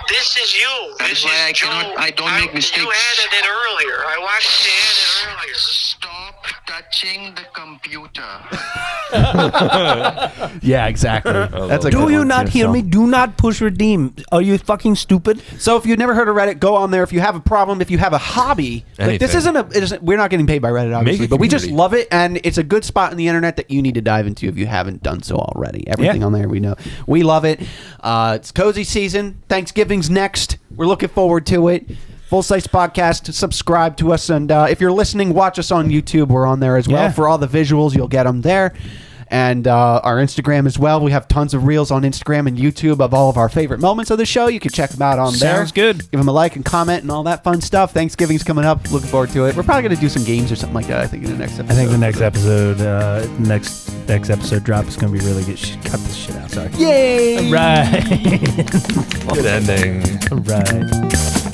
This is you. That's why I don't make mistakes. You added it earlier. I watched you add it earlier. Stop touching the computer. Yeah, exactly. That's a Do you not hear me? Do not push redeem. Are you fucking stupid? So if you've never heard of Reddit, go on there. If you have a problem, if you have a hobby, like this we're not getting paid by Reddit, obviously, but we just love it, and it's a good spot in the internet that you need to dive into if you haven't done so already. Everything on there, we know. We love it. It's cozy season. Thanksgiving's next. We're looking forward to it. Full Size Podcast. Subscribe to us, and if you're listening, watch us on YouTube. We're on there as well. For all the visuals, you'll get them there. And our Instagram as well. We have tons of reels on Instagram and YouTube of all of our favorite moments of the show. You can check them out on there. Sounds good. Give them a like and comment and all that fun stuff. Thanksgiving's coming up. Looking forward to it. We're probably going to do some games or something like that, I think, in the next episode. I think the next episode, next episode drop is going to be really good. Cut this shit out. Sorry. Yay! All right. Good ending. All right.